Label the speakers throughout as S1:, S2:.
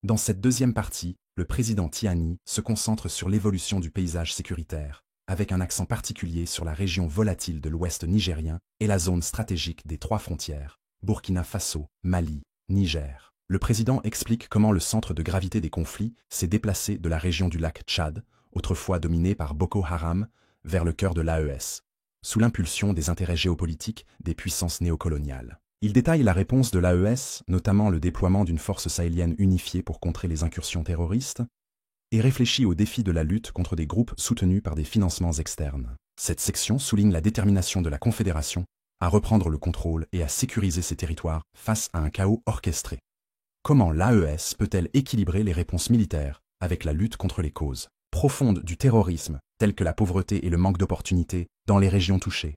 S1: Dans cette deuxième partie, le président Tiani se concentre sur l'évolution du paysage sécuritaire, avec un accent particulier sur la région volatile de l'ouest nigérien et la zone stratégique des trois frontières, Burkina Faso, Mali, Niger. Le président explique comment le centre de gravité des conflits s'est déplacé de la région du lac Tchad, autrefois dominée par Boko Haram, vers le cœur de l'AES, sous l'impulsion des intérêts géopolitiques des puissances néocoloniales. Il détaille la réponse de l'AES, notamment le déploiement d'une force sahélienne unifiée pour contrer les incursions terroristes, et réfléchit aux défis de la lutte contre des groupes soutenus par des financements externes. Cette section souligne la détermination de la Confédération à reprendre le contrôle et à sécuriser ses territoires face à un chaos orchestré. Comment l'AES peut-elle équilibrer les réponses militaires avec la lutte contre les causes profondes du terrorisme, telles que la pauvreté et le manque d'opportunités, dans les régions touchées?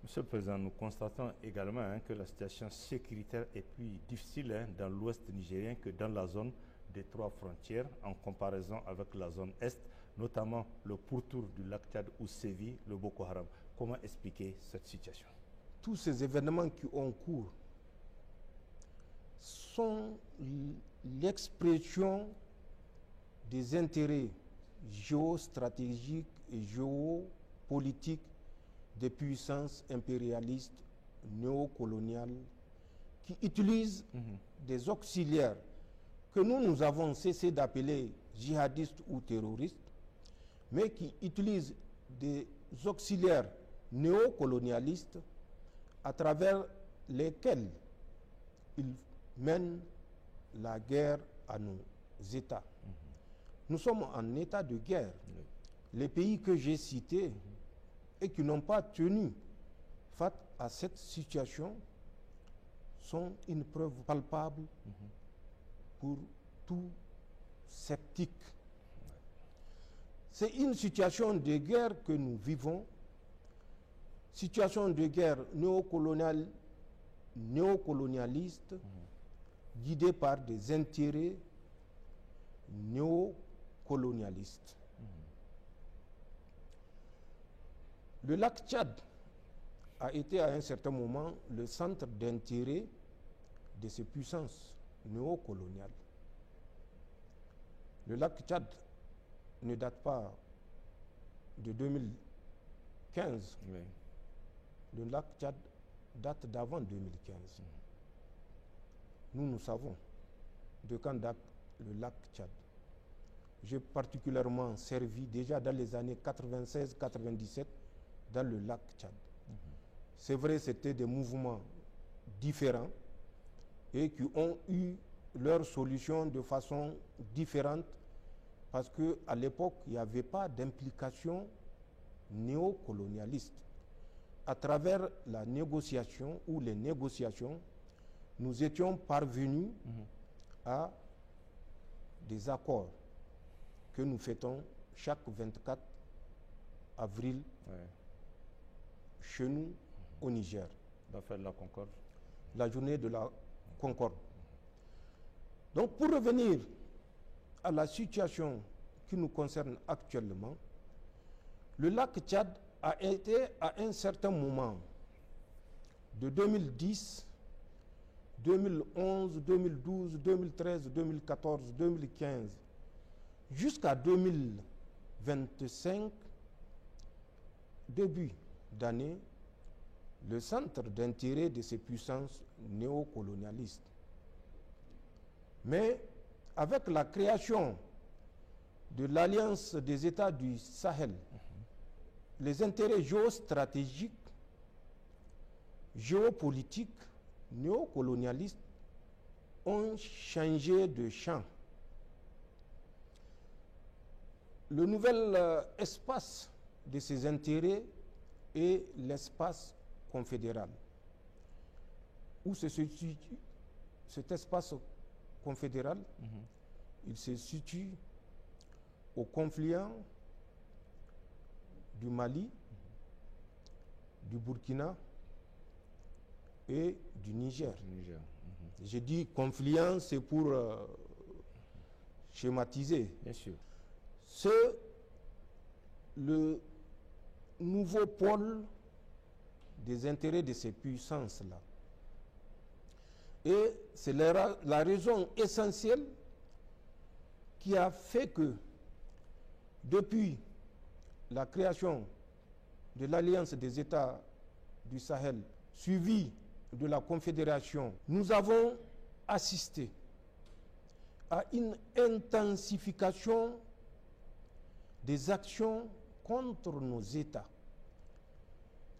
S2: Monsieur le Président, nous constatons également que la situation sécuritaire est plus difficile dans l'ouest nigérien que dans la zone des trois frontières en comparaison avec la zone est, notamment le pourtour du lac Tchad où sévit le Boko Haram. Comment expliquer cette situation?
S3: Tous ces événements qui ont cours sont l'expression des intérêts géostratégiques et géopolitiques des puissances impérialistes néocoloniales qui utilisent des auxiliaires que nous avons cessé d'appeler djihadistes ou terroristes, mais qui utilisent des auxiliaires néocolonialistes à travers lesquels ils mènent la guerre à nos États. Nous sommes en état de guerre. Les pays que j'ai cités et qui n'ont pas tenu face à cette situation sont une preuve palpable pour tout sceptique. C'est une situation de guerre que nous vivons, situation de guerre néocolonialiste, guidée par des intérêts néocolonialistes. Le lac Tchad a été à un certain moment le centre d'intérêt de ces puissances néocoloniales. Le lac Tchad ne date pas de 2015.
S2: Oui.
S3: Le lac Tchad date d'avant 2015. Nous savons de quand date le lac Tchad. J'ai particulièrement servi déjà dans les années 96-97 dans le lac Tchad. C'est vrai, c'était des mouvements différents et qui ont eu leur solution de façon différente parce qu'à l'époque, il n'y avait pas d'implication néocolonialiste. À travers la négociation ou les négociations, nous étions parvenus à des accords que nous fêtons chaque 24 avril chez nous au Niger.
S2: La fête de la Concorde.
S3: La journée de la Concorde. Donc pour revenir à la situation qui nous concerne actuellement, le lac Tchad a été à un certain moment, de 2010, 2011, 2012, 2013, 2014, 2015, jusqu'à 2025, début d'année, le centre d'intérêt de ces puissances néocolonialistes. Mais avec la création de l'Alliance des États du Sahel, les intérêts géostratégiques, géopolitiques, néocolonialistes ont changé de champ. Le nouvel espace de ces intérêts est l'espace confédéral. Où se situe cet espace confédéral? Il se situe au confluent du Mali, du Burkina et du Niger. J'ai dit confluent, c'est pour schématiser.
S2: Bien sûr.
S3: C'est le nouveau pôle des intérêts de ces puissances-là. Et c'est la raison essentielle qui a fait que, depuis la création de l'Alliance des États du Sahel, suivie de la Confédération, nous avons assisté à une intensification des actions contre nos États.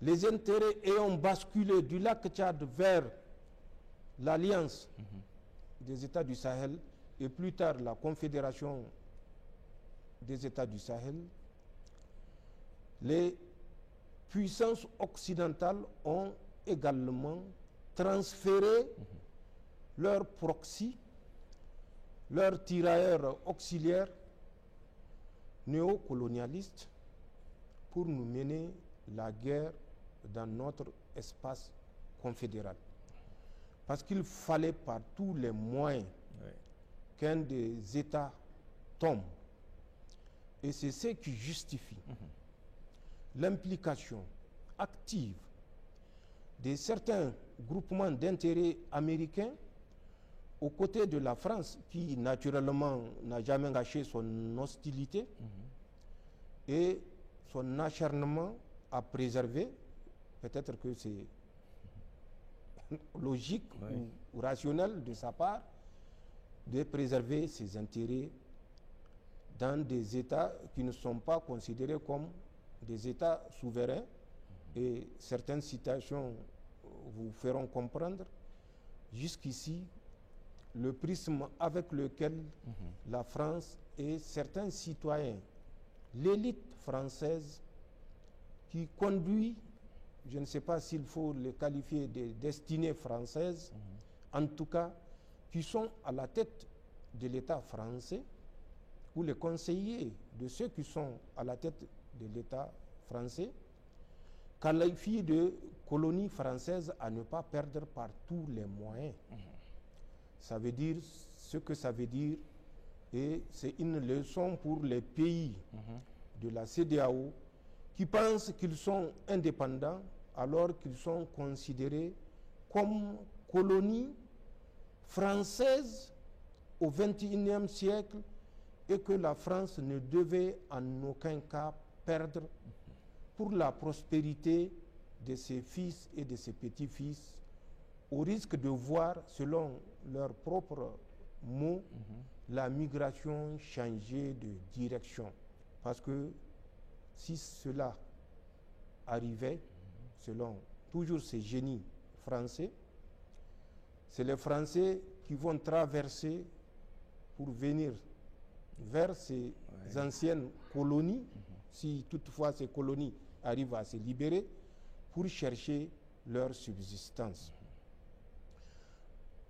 S3: Les intérêts ayant basculé du lac Tchad vers l'Alliance des États du Sahel et plus tard la Confédération des États du Sahel, les puissances occidentales ont également transféré leurs proxys, leurs tirailleurs auxiliaires néocolonialistes pour nous mener la guerre dans notre espace confédéral. Parce qu'il fallait par tous les moyens qu'un des États tombe. Et c'est ce qui justifie l'implication active de certains groupements d'intérêts américains aux côtés de la France, qui naturellement n'a jamais gâché son hostilité et son acharnement à préserver, peut-être que c'est logique ou rationnel de sa part, de préserver ses intérêts dans des États qui ne sont pas considérés comme des États souverains. Et certaines citations vous feront comprendre jusqu'ici le prisme avec lequel la France et certains citoyens, l'élite française qui conduit, je ne sais pas s'il faut les qualifier de destinées françaises, en tout cas, qui sont à la tête de l'État français, ou les conseillers de ceux qui sont à la tête de l'État français, qualifient de colonie française à ne pas perdre par tous les moyens. Ça veut dire ce que ça veut dire, et c'est une leçon pour les pays de la CEDEAO qui pensent qu'ils sont indépendants alors qu'ils sont considérés comme colonies françaises au XXIe siècle et que la France ne devait en aucun cas perdre pour la prospérité de ses fils et de ses petits-fils, au risque de voir, selon leurs propres mots, la migration changer de direction. Parce que si cela arrivait, selon toujours ces génies français, c'est les Français qui vont traverser pour venir vers ces anciennes colonies, si toutefois ces colonies arrivent à se libérer, pour chercher leur subsistance.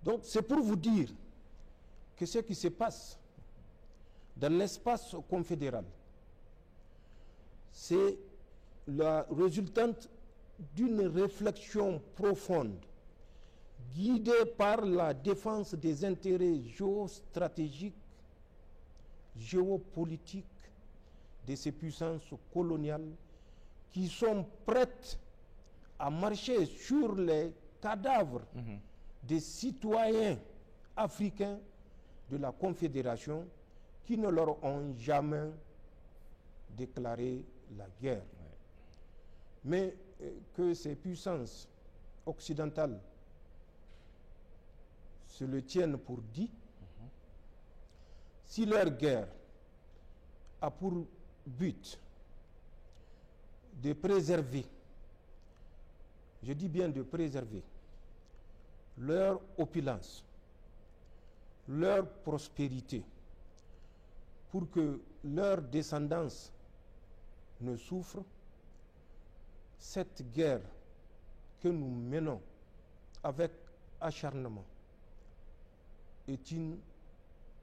S3: Donc c'est pour vous dire que ce qui se passe dans l'espace confédéral, c'est la résultante d'une réflexion profonde guidée par la défense des intérêts géostratégiques, géopolitiques de ces puissances coloniales qui sont prêtes à marcher sur les cadavres des citoyens africains de la Confédération qui ne leur ont jamais déclaré la guerre. Mais que ces puissances occidentales se le tiennent pour dit, si leur guerre a pour but de préserver, je dis bien de préserver, leur opulence, leur prospérité, pour que leur descendance ne souffre, cette guerre que nous menons avec acharnement est une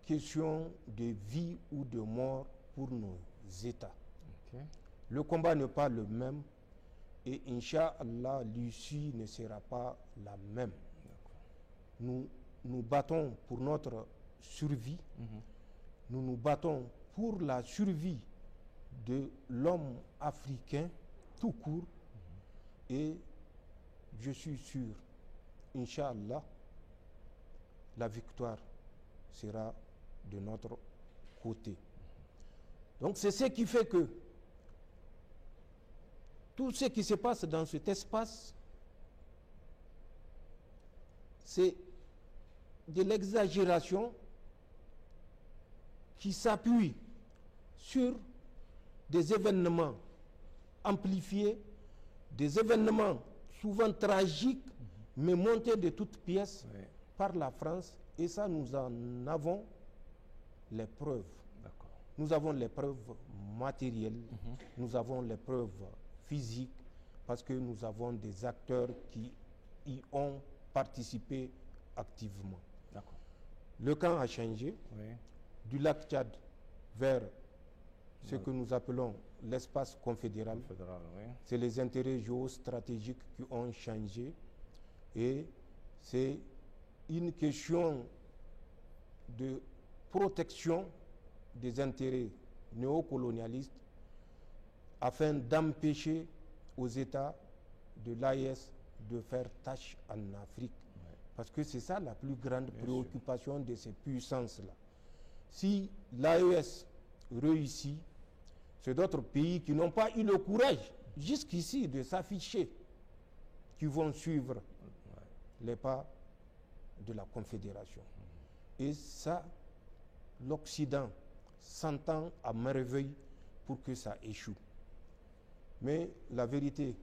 S3: question de vie ou de mort pour nos États. Le combat n'est pas le même et Inch'Allah, l'issue ne sera pas la même. Nous nous battons pour notre survie, nous nous battons pour la survie de l'homme africain tout court, et je suis sûr, Inch'Allah, la victoire sera de notre côté. Donc c'est ce qui fait que tout ce qui se passe dans cet espace, c'est de l'exagération qui s'appuie sur des événements amplifiés, des événements souvent tragiques, mais montés de toutes pièces par la France. Et ça, nous en avons les preuves. Nous avons les preuves matérielles, nous avons les preuves physiques, parce que nous avons des acteurs qui y ont participé activement. Le camp a changé du lac Tchad vers ce que nous appelons l'espace confédéral. C'est les intérêts géostratégiques qui ont changé et c'est une question de protection des intérêts néocolonialistes afin d'empêcher aux États de l'AES de faire tâche en Afrique. Parce que c'est ça la plus grande préoccupation de ces puissances-là. Si l'AES réussit, c'est d'autres pays qui n'ont pas eu le courage jusqu'ici de s'afficher qui vont suivre les pas de la Confédération. Et ça, l'Occident s'entend à merveille pour que ça échoue. Mais la vérité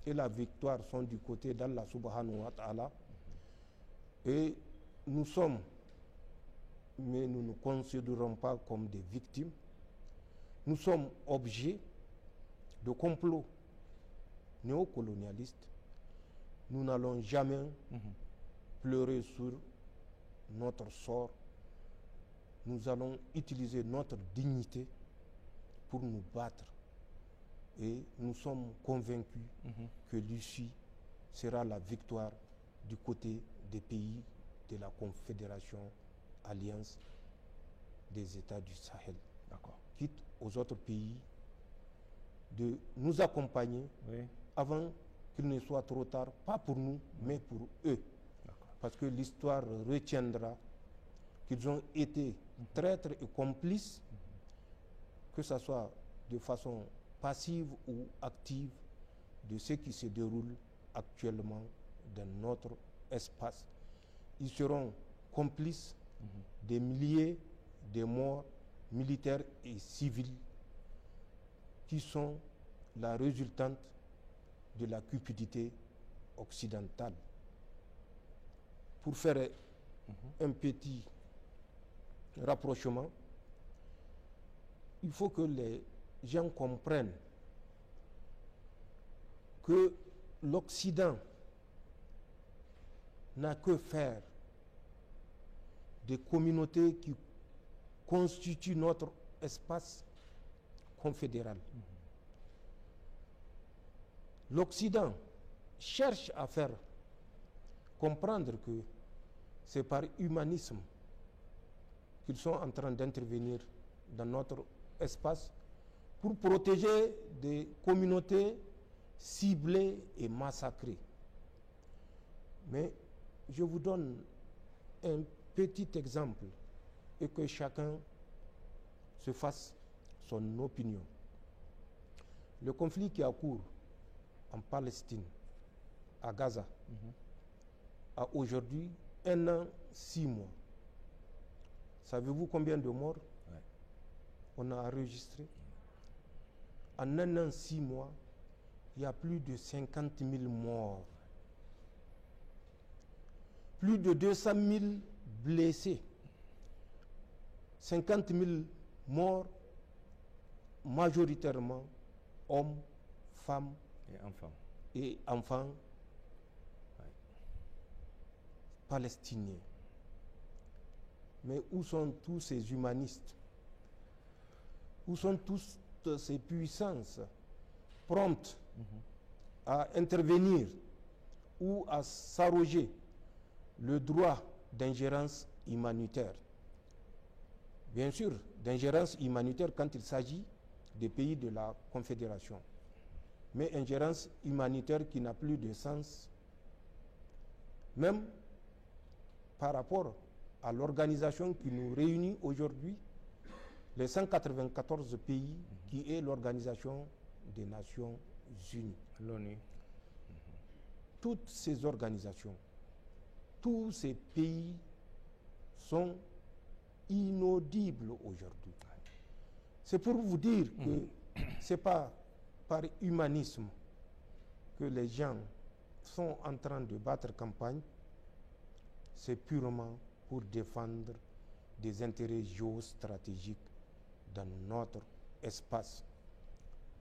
S3: et la victoire sont du côté d'Allah subhanahu wa ta'ala. Et nous sommes, mais nous ne nous considérons pas comme des victimes. Nous sommes objets de complots néocolonialistes. Nous n'allons jamais pleurer sur notre sort. Nous allons utiliser notre dignité pour nous battre. Et nous sommes convaincus que l'issue sera la victoire du côté des pays de la Confédération Alliance des États du Sahel. Quitte aux autres pays de nous accompagner avant qu'il ne soit trop tard, pas pour nous, mais pour eux. Parce que l'histoire retiendra qu'ils ont été traîtres et complices, que ce soit de façon passive ou active, de ce qui se déroule actuellement dans notre espace. Ils seront complices des milliers de morts militaires et civils qui sont la résultante de la cupidité occidentale. Pour faire un petit rapprochement, il faut que les gens comprennent que l'Occident n'a que faire des communautés qui constituent notre espace confédéral. L'Occident cherche à faire comprendre que c'est par humanisme qu'ils sont en train d'intervenir dans notre espace pour protéger des communautés ciblées et massacrées. Mais je vous donne un petit exemple et que chacun se fasse son opinion. Le conflit qui a cours en Palestine, à Gaza, a aujourd'hui 1 an, 6 mois. Savez-vous combien de morts on a enregistré? En 1 an, 6 mois, il y a plus de 50 000 morts. Plus de 200 000 blessés. 50 000 morts, majoritairement hommes, femmes et enfants palestiniens. Mais où sont tous ces humanistes? Où sont toutes ces puissances promptes à intervenir ou à s'arroger le droit d'ingérence humanitaire? Bien sûr, d'ingérence humanitaire quand il s'agit des pays de la Confédération. Mais ingérence humanitaire qui n'a plus de sens, même par rapport à l'organisation qui nous réunit aujourd'hui, les 194 pays, qui est l'Organisation des Nations Unies.
S2: L'ONU.
S3: Toutes ces organisations, tous ces pays sont inaudibles aujourd'hui. C'est pour vous dire que ce n'est pas par humanisme que les gens sont en train de battre campagne, c'est purement pour défendre des intérêts géostratégiques dans notre espace.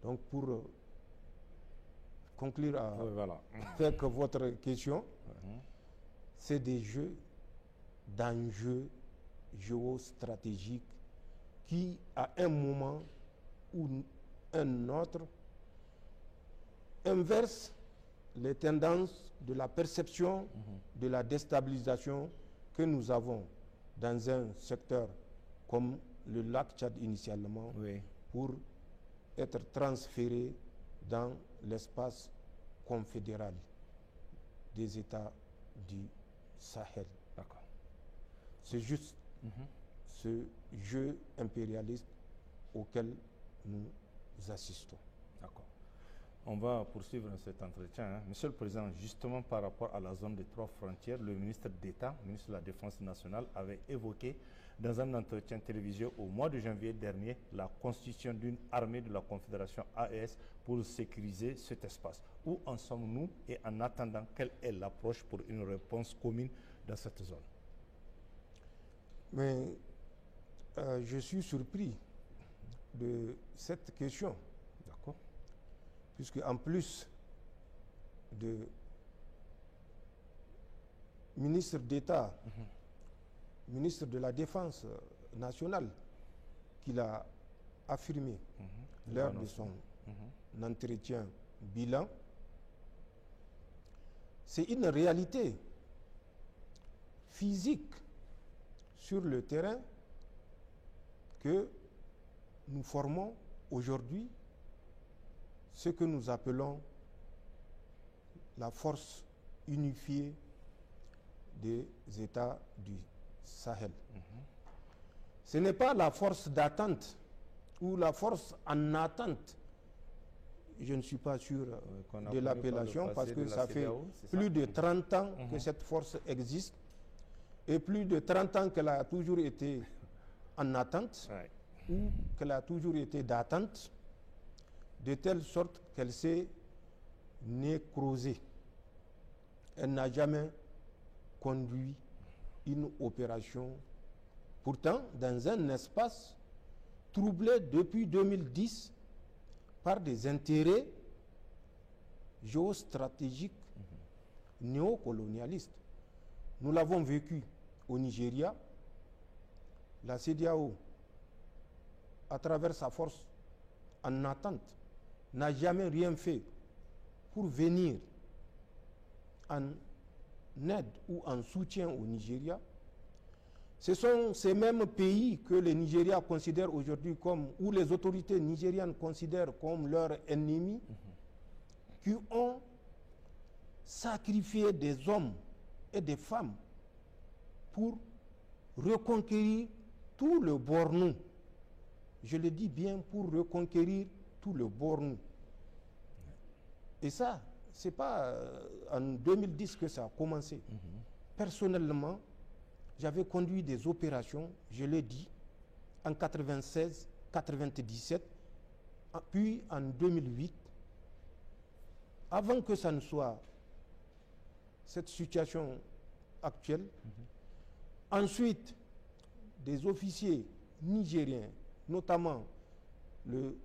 S3: Donc pour conclure avec votre question, c'est des jeux d'enjeux géostratégiques qui, à un moment ou un autre, inversent les tendances de la perception de la déstabilisation que nous avons dans un secteur comme le lac Tchad initialement, pour être transféré dans l'espace confédéral des États du Sahel. C'est juste ce jeu impérialiste auquel nous assistons.
S2: D'accord. On va poursuivre cet entretien. Monsieur le Président, justement par rapport à la zone des 3 frontières, le ministre d'État, ministre de la Défense nationale, avait évoqué dans un entretien télévisé au mois de janvier dernier la constitution d'une armée de la Confédération AES pour sécuriser cet espace. Où en sommes-nous et en attendant, quelle est l'approche pour une réponse commune dans cette zone?
S3: Mais je suis surpris de cette question. D'accord. Puisque en plus de ministre d'État, ministre de la Défense nationale, qu'il a affirmé lors de son entretien bilan, c'est une réalité physique sur le terrain que nous formons aujourd'hui ce que nous appelons la force unifiée des États du Sahel. Ce n'est pas la force d'attente ou la force en attente. Je ne suis pas sûr de l'appellation parce que ça fait plus de 30 ans que cette force existe et plus de 30 ans qu'elle a toujours été en attente ou qu'elle a toujours été d'attente, de telle sorte qu'elle s'est nécrosée. Elle n'a jamais conduit une opération, pourtant dans un espace troublé depuis 2010 par des intérêts géostratégiques néocolonialistes. Nous l'avons vécu au Nigeria. La CEDEAO, à travers sa force en attente, n'a jamais rien fait pour venir en aide ou en soutien au Nigeria. Ce sont ces mêmes pays que le Nigeria considère aujourd'hui comme, ou les autorités nigérianes considèrent comme leurs ennemis, qui ont sacrifié des hommes et des femmes pour reconquérir tout le Bornou. Je le dis bien, pour reconquérir tout le Bornou. Et ça, ce n'est pas en 2010 que ça a commencé. Personnellement, j'avais conduit des opérations, je l'ai dit, en 96, 97, puis en 2008, avant que ça ne soit cette situation actuelle. Ensuite, des officiers nigériens, notamment le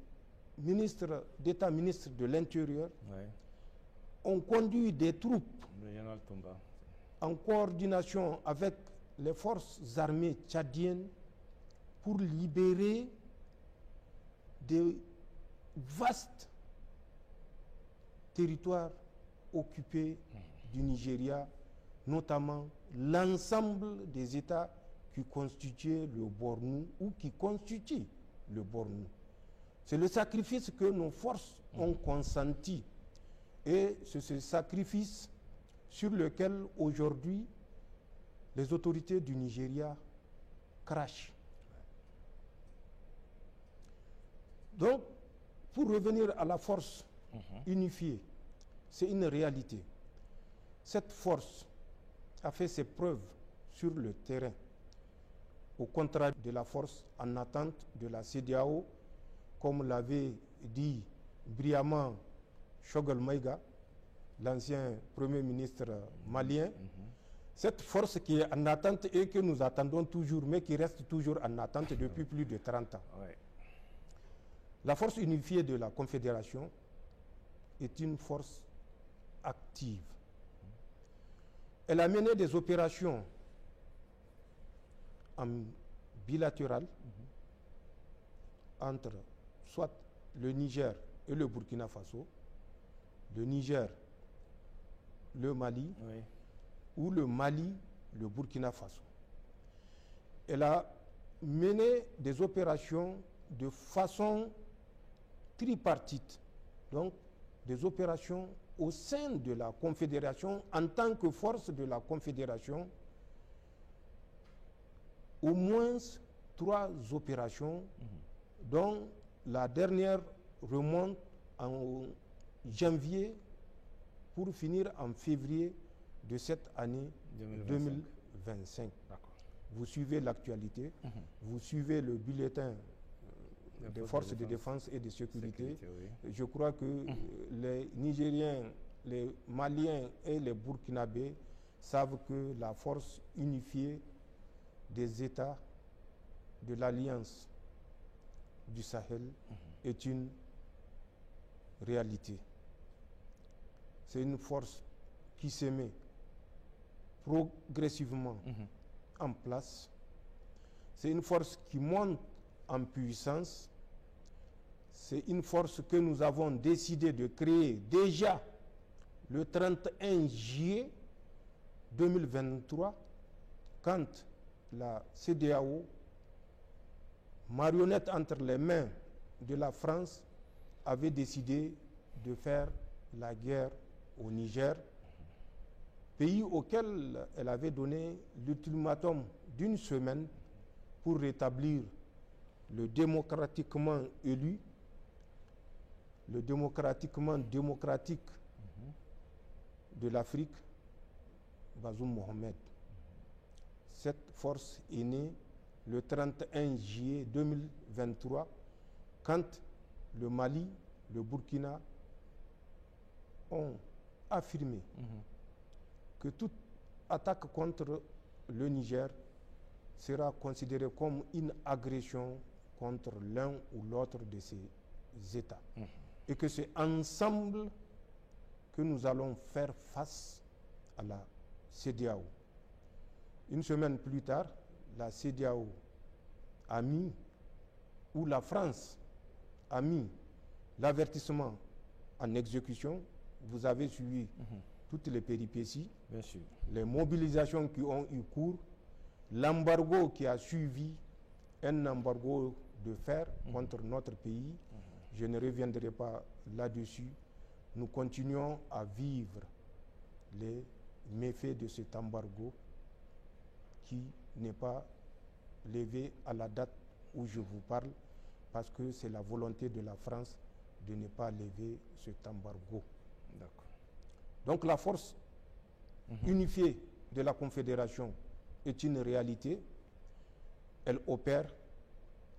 S3: ministre d'État, ministre de l'Intérieur, ont conduit des troupes en coordination avec les forces armées tchadiennes pour libérer des vastes territoires occupés du Nigeria, notamment l'ensemble des États qui constituaient le Bornou ou qui constituent le Bornou. C'est le sacrifice que nos forces ont consenti. Et c'est ce sacrifice sur lequel aujourd'hui les autorités du Nigeria crachent. Donc, pour revenir à la force unifiée, c'est une réalité. Cette force a fait ses preuves sur le terrain, au contraire de la force en attente de la CEDEAO, comme l'avait dit brillamment Choguel Maïga, l'ancien Premier ministre malien. Cette force qui est en attente et que nous attendons toujours, mais qui reste toujours en attente depuis plus de 30 ans.
S2: Ouais.
S3: La force unifiée de la Confédération est une force active. Elle a mené des opérations en bilatéral entre soit le Niger et le Burkina Faso, le Niger, le Mali,
S2: Oui.
S3: ou le Mali, le Burkina Faso. Elle a mené des opérations de façon tripartite, donc des opérations au sein de la Confédération en tant que force de la Confédération, au moins 3 opérations, dont la dernière remonte en janvier pour finir en février de cette année 2025. Vous suivez l'actualité, vous suivez le bulletin des forces de défense et de sécurité. Oui. Je crois que les Nigériens, les Maliens et les Burkinabés savent que la force unifiée des États de l'Alliance du Sahel est une réalité. C'est une force qui se met progressivement en place. C'est une force qui monte en puissance. C'est une force que nous avons décidé de créer déjà le 31 juillet 2023, quand la CEDEAO, marionnette entre les mains de la France, avait décidé de faire la guerre au Niger, pays auquel elle avait donné l'ultimatum d'1 semaine pour rétablir le démocratiquement élu, le démocratiquement démocratique de l'Afrique, Bazoum Mohamed. Cette force est née le 31 juillet 2023, quand le Mali, le Burkina ont affirmé que toute attaque contre le Niger sera considérée comme une agression contre l'un ou l'autre de ces États. Et que c'est ensemble que nous allons faire face à la CEDEAO. Une semaine plus tard, la CEDEAO a mis, ou la France a mis l'avertissement en exécution. Vous avez suivi toutes les péripéties,
S2: bien sûr,
S3: les mobilisations qui ont eu cours, l'embargo qui a suivi, un embargo de fer contre notre pays. Je ne reviendrai pas là-dessus. Nous continuons à vivre les méfaits de cet embargo qui n'est pas levé à la date où je vous parle, parce que c'est la volonté de la France de ne pas lever cet embargo. Donc la force unifiée de la Confédération est une réalité. Elle opère,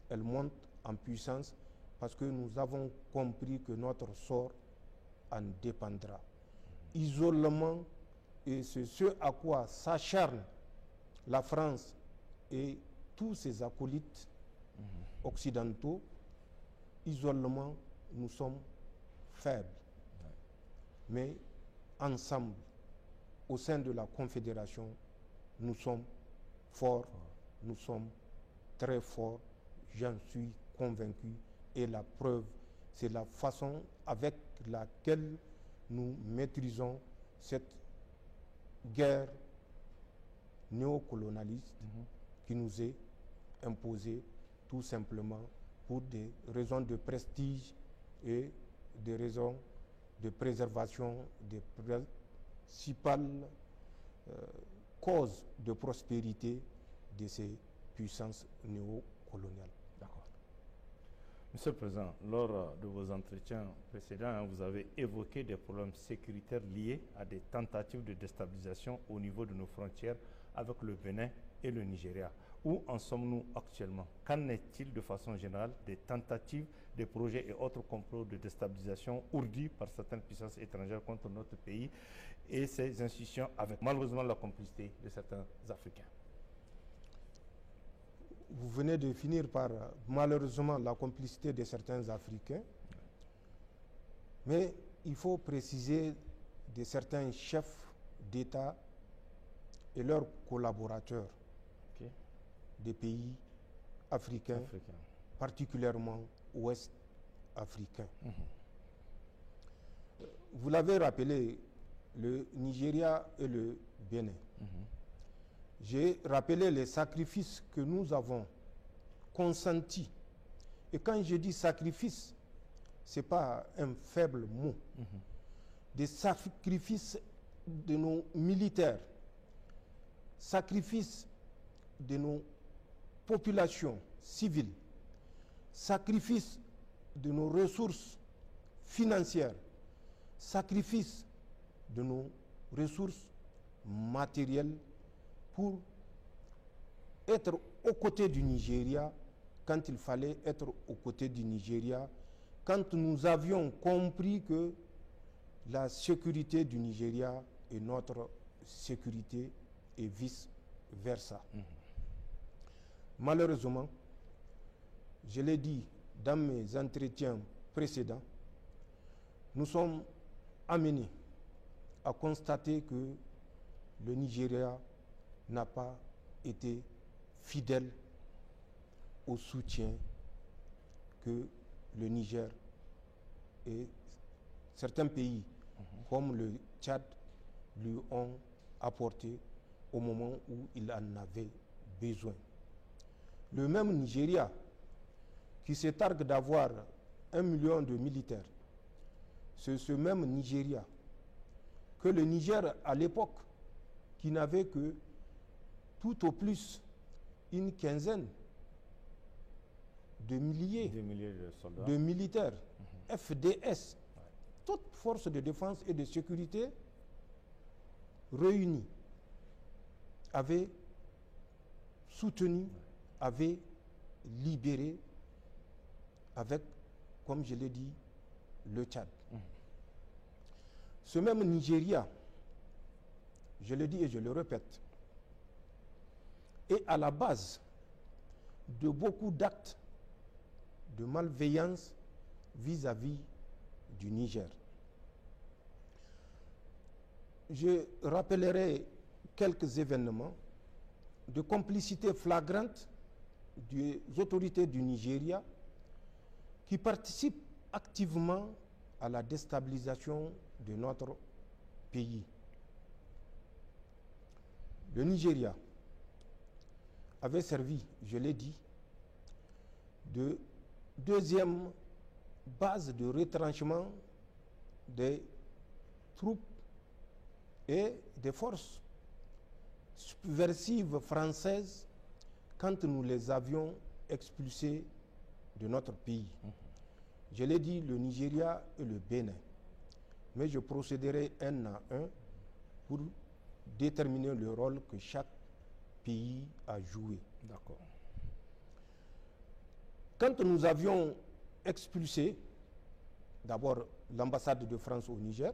S3: elle monte en puissance, parce que nous avons compris que notre sort en dépendra. Isolement, et c'est ce à quoi s'acharne la France et tous ses acolytes occidentaux. Isolement, nous sommes faibles. Mais ensemble, au sein de la Confédération, nous sommes forts, nous sommes très forts, j'en suis convaincu. Et la preuve, c'est la façon avec laquelle nous maîtrisons cette guerre néocolonialiste qui nous est imposée tout simplement pour des raisons de prestige et des raisons de préservation des principales cause de prospérité de ces puissances néocoloniales.
S2: D'accord. Monsieur le Président, lors de vos entretiens précédents, vous avez évoqué des problèmes sécuritaires liés à des tentatives de déstabilisation au niveau de nos frontières avec le Bénin et le Nigeria. Où en sommes-nous actuellement? Qu'en est-il de façon générale des tentatives, des projets et autres complots de déstabilisation ourdis par certaines puissances étrangères contre notre pays et ses institutions, avec malheureusement la complicité de certains Africains?
S3: Vous venez de finir par malheureusement la complicité de certains Africains, mais il faut préciser de certains chefs d'État et leurs collaborateurs des pays africains, particulièrement ouest africains. Vous l'avez rappelé, le Nigeria et le Bénin. J'ai rappelé les sacrifices que nous avons consentis. Et quand je dis sacrifice, ce n'est pas un faible mot. Des sacrifices de nos militaires, sacrifices de nos populations civiles, sacrifices de nos ressources financières, sacrifices de nos ressources matérielles pour être aux côtés du Nigeria quand il fallait être aux côtés du Nigeria, quand nous avions compris que la sécurité du Nigeria est notre sécurité et vice-versa. Malheureusement, je l'ai dit dans mes entretiens précédents, nous sommes amenés à constater que le Nigeria n'a pas été fidèle au soutien que le Niger et certains pays comme le Tchad lui ont apporté au moment où il en avait besoin. Le même Nigeria qui se targue d'avoir 1 million de militaires, c'est ce même Nigeria que le Niger à l'époque qui n'avait que tout au plus une quinzaine de milliers
S2: de soldats,
S3: de militaires, FDS, toutes forces de défense et de sécurité réunies, avaient soutenu, avaient libéré avec, comme je l'ai dit, le Tchad. Ce même Nigeria, je le dis et je le répète, est à la base de beaucoup d'actes de malveillance vis-à-vis du Niger. Je rappellerai quelques événements de complicité flagrante des autorités du Nigeria qui participent activement à la déstabilisation de notre pays. Le Nigeria avait servi, je l'ai dit, de deuxième base de retranchement des troupes et des forces subversives françaises quand nous les avions expulsés de notre pays. Je l'ai dit, le Nigeria et le Bénin. Mais je procéderai un à un pour déterminer le rôle que chaque pays a joué.
S2: D'accord.
S3: Quand nous avions expulsé d'abord l'ambassade de France au Niger,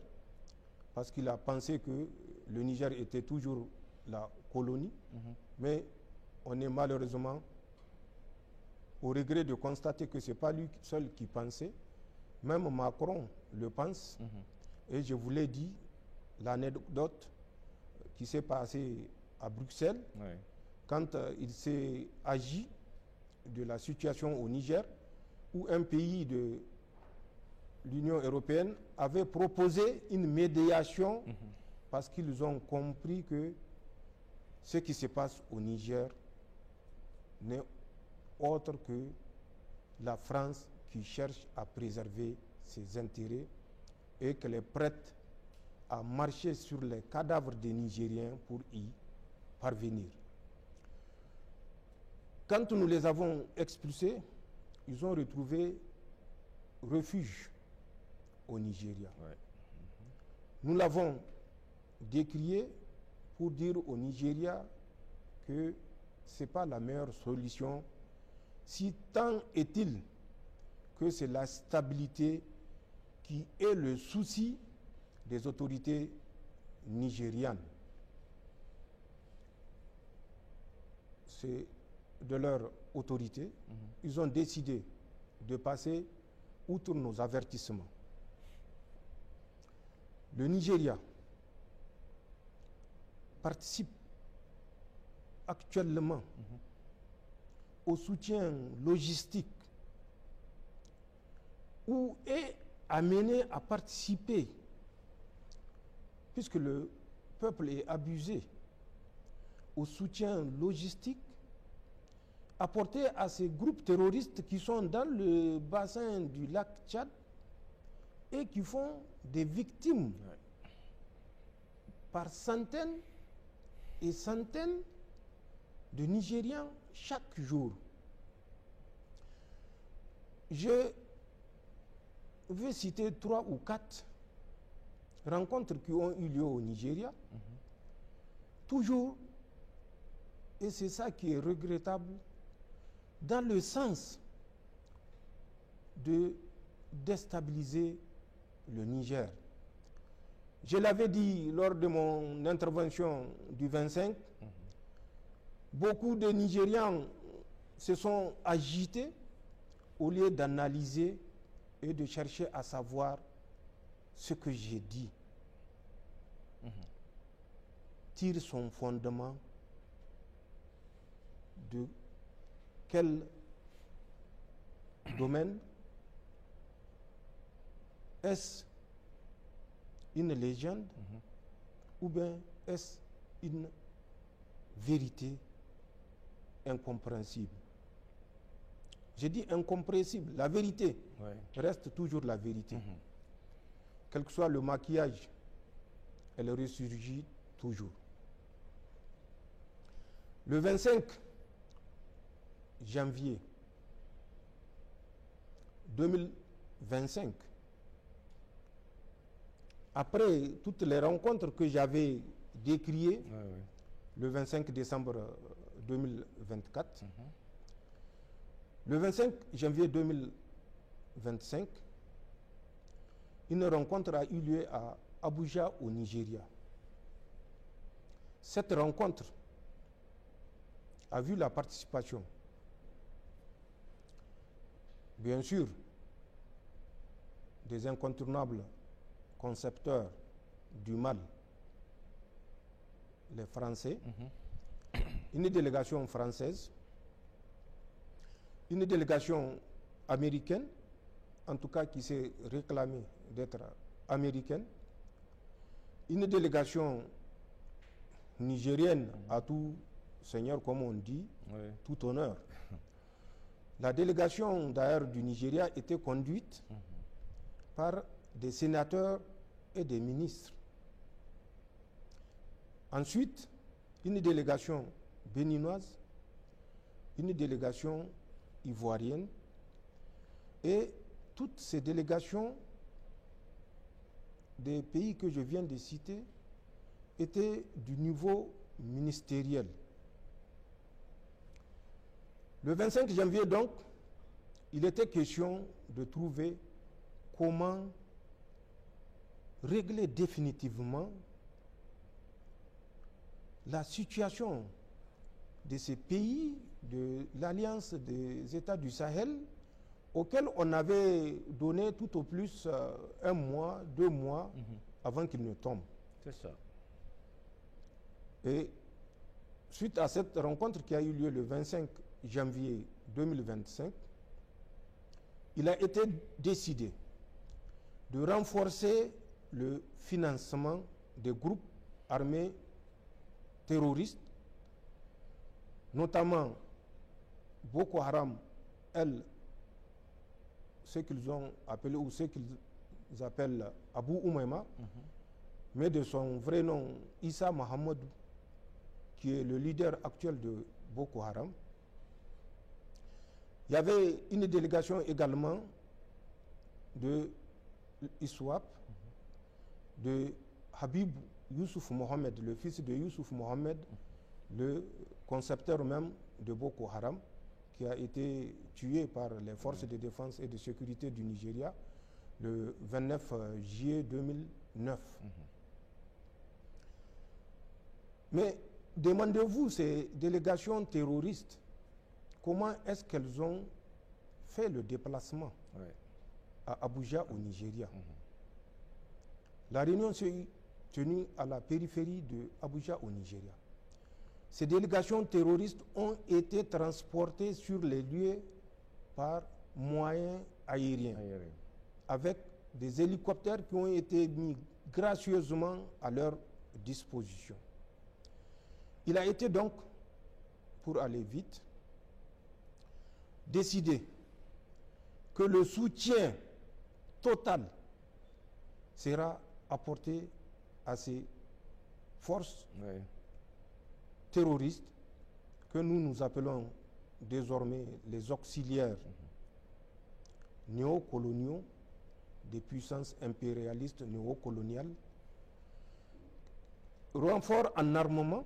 S3: parce qu'il a pensé que le Niger était toujours la colonie, mais on est malheureusement au regret de constater que ce n'est pas lui seul qui pensait, même Macron le pense, et je vous l'ai dit, l'anecdote qui s'est passée à Bruxelles, quand il s'est agi de la situation au Niger, où un pays de l'Union européenne avait proposé une médiation parce qu'ils ont compris que ce qui se passe au Niger n'est autre que la France qui cherche à préserver ses intérêts et qu'elle est prête à marcher sur les cadavres des Nigériens pour y parvenir. Quand nous les avons expulsés, ils ont retrouvé refuge au Nigeria.
S2: Ouais.
S3: Nous l'avons décrié pour dire au Nigeria que ce n'est pas la meilleure solution, si tant est-il que c'est la stabilité qui est le souci des autorités nigérianes. C'est de leur autorité. Ils ont décidé de passer outre nos avertissements. Le Nigeria participe actuellement au soutien logistique ou est amené à participer, puisque le peuple est abusé, au soutien logistique apporté à ces groupes terroristes qui sont dans le bassin du lac Tchad et qui font des victimes par centaines et centaines de Nigériens chaque jour. Je vais citer 3 ou 4 rencontres qui ont eu lieu au Nigeria. Toujours, et c'est ça qui est regrettable, dans le sens de déstabiliser le Niger. Je l'avais dit lors de mon intervention du 25, beaucoup de Nigérians se sont agités au lieu d'analyser et de chercher à savoir ce que j'ai dit. Tire son fondement de quel domaine? Est-ce une légende ou bien est-ce une vérité incompréhensible? J'ai dit incompréhensible. La vérité reste toujours la vérité. Quel que soit le maquillage, elle ressurgit toujours. Le 25 janvier 2025, après toutes les rencontres que j'avais décriées, le 25 décembre 2024, le 25 janvier 2025, une rencontre a eu lieu à Abuja, au Nigeria. Cette rencontre a vu la participation, bien sûr, des incontournables concepteurs du mal, les Français, une délégation française, une délégation américaine, en tout cas qui s'est réclamée d'être américaine, une délégation nigérienne à tout seigneur, comme on dit, tout honneur. La délégation d'ailleurs du Nigeria était conduite par des sénateurs et des ministres. Ensuite, une délégation béninoise, une délégation ivoirienne, et toutes ces délégations des pays que je viens de citer étaient du niveau ministériel. Le 25 janvier donc, il était question de trouver comment régler définitivement la situation de ces pays de l'Alliance des États du Sahel auxquels on avait donné tout au plus 1 mois, 2 mois avant qu'ils ne tombent.
S2: C'est ça.
S3: Et suite à cette rencontre qui a eu lieu le 25 janvier 2025, il a été décidé de renforcer le financement des groupes armés terroristes, notamment Boko Haram, ce qu'ils ont appelé ou ce qu'ils appellent Abu Umaima, mais de son vrai nom Issa Mohamed, qui est le leader actuel de Boko Haram. Il y avait une délégation également de ISWAP, de Habib Youssouf Mohamed, le fils de Youssouf Mohamed, le concepteur même de Boko Haram, qui a été tué par les forces de défense et de sécurité du Nigeria le 29 juillet 2009. Mais demandez-vous, ces délégations terroristes, comment est-ce qu'elles ont fait le déplacement à Abuja au Nigeria? La réunion s'est tenue à la périphérie de Abuja au Nigeria. Ces délégations terroristes ont été transportées sur les lieux par moyens aériens, avec des hélicoptères qui ont été mis gracieusement à leur disposition. Il a été donc, pour aller vite, décidé que le soutien total sera apporté à ces forces terroristes que nous appelons désormais les auxiliaires néocoloniaux des puissances impérialistes néocoloniales. Renfort en armement,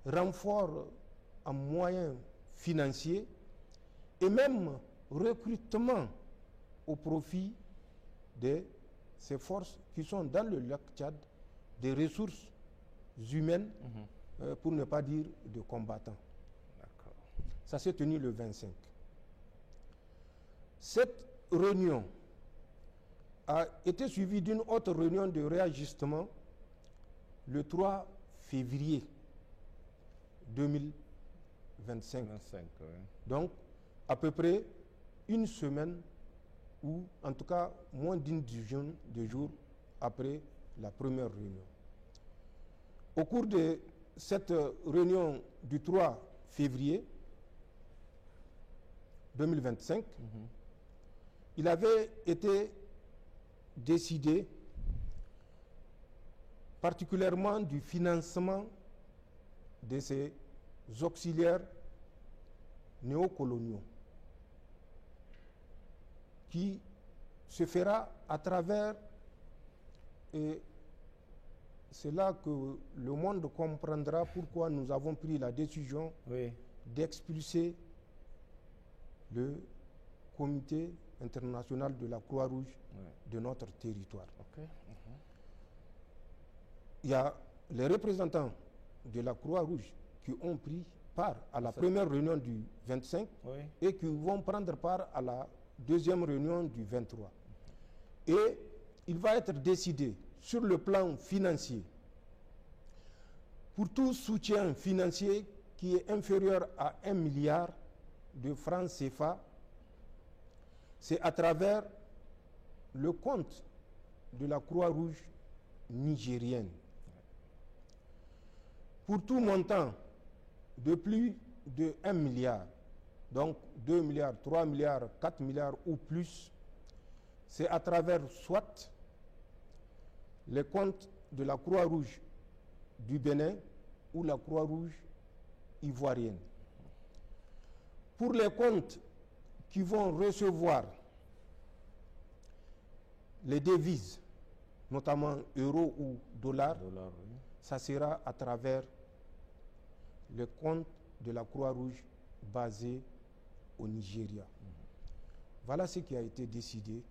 S3: renfort en moyens financiers et même recrutement au profit de ces forces qui sont dans le lac Tchad, des ressources humaines, pour ne pas dire de combattants. Ça s'est tenu le 25. Cette réunion a été suivie d'une autre réunion de réajustement le 3 février 2025. Donc, à peu près une semaine ou en tout cas moins d'une dizaine de jours après la première réunion. Au cours de cette réunion du 3 février 2025, il avait été décidé particulièrement du financement de ces auxiliaires néocoloniaux qui se fera à travers, et c'est là que le monde comprendra pourquoi nous avons pris la décision d'expulser le comité international de la Croix-Rouge de notre territoire. Il y a les représentants de la Croix-Rouge qui ont pris part à la première réunion du 25 et qui vont prendre part à la deuxième réunion du 23. Et il va être décidé sur le plan financier, pour tout soutien financier qui est inférieur à 1 milliard de francs CFA, c'est à travers le compte de la Croix-Rouge nigérienne. Pour tout montant de plus de 1 milliard, donc 2 milliards, 3 milliards, 4 milliards ou plus, c'est à travers soit les comptes de la Croix-Rouge du Bénin ou la Croix-Rouge ivoirienne. Pour les comptes qui vont recevoir les devises, notamment euros ou dollars, ça sera à travers le compte de la Croix-Rouge basé au Nigeria. Voilà ce qui a été décidé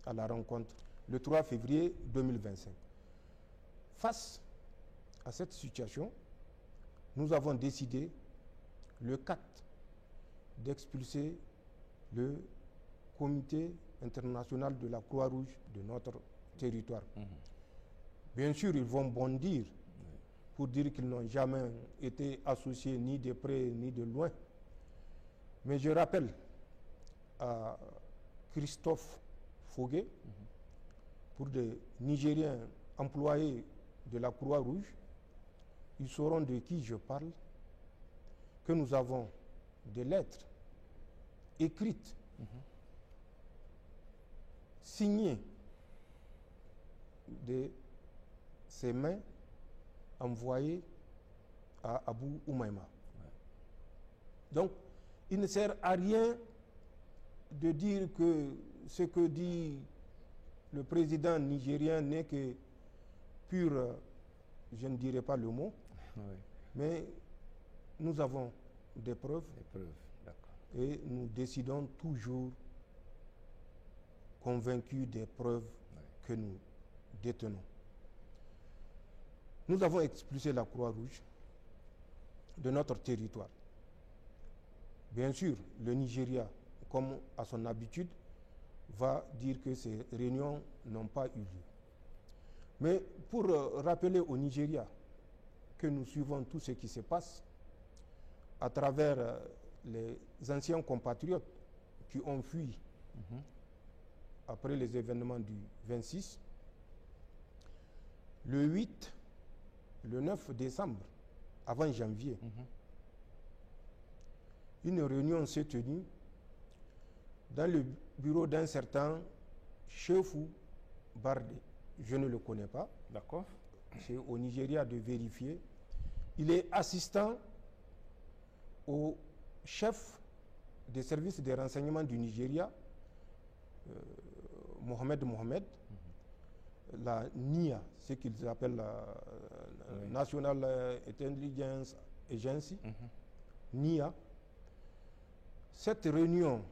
S3: à la rencontre le 3 février 2025. Face à cette situation, nous avons décidé le 4 d'expulser le comité international de la Croix-Rouge de notre territoire. Bien sûr, ils vont bondir pour dire qu'ils n'ont jamais été associés ni de près ni de loin. Mais je rappelle à Christophe Foguet, pour des Nigériens employés de la Croix-Rouge, ils sauront de qui je parle, que nous avons des lettres écrites, signées de ces mains envoyées à Abu Umaima. Donc, il ne sert à rien de dire que ce que dit le président nigérien n'est que pur, je ne dirai pas le mot, mais nous avons des preuves, et nous décidons toujours convaincus des preuves que nous détenons. Nous avons expulsé la Croix-Rouge de notre territoire. Bien sûr, le Nigeria, comme à son habitude, va dire que ces réunions n'ont pas eu lieu. Mais pour rappeler au Nigeria que nous suivons tout ce qui se passe à travers les anciens compatriotes qui ont fui après les événements du 26, le 8, le 9 décembre, avant janvier, une réunion s'est tenue dans le bureau d'un certain Chefou Bardé. Je ne le connais pas.
S2: D'accord.
S3: C'est au Nigeria de vérifier. Il est assistant au chef des services de renseignement du Nigeria, Mohamed, la NIA, ce qu'ils appellent la National Intelligence Agency, NIA. Cette réunion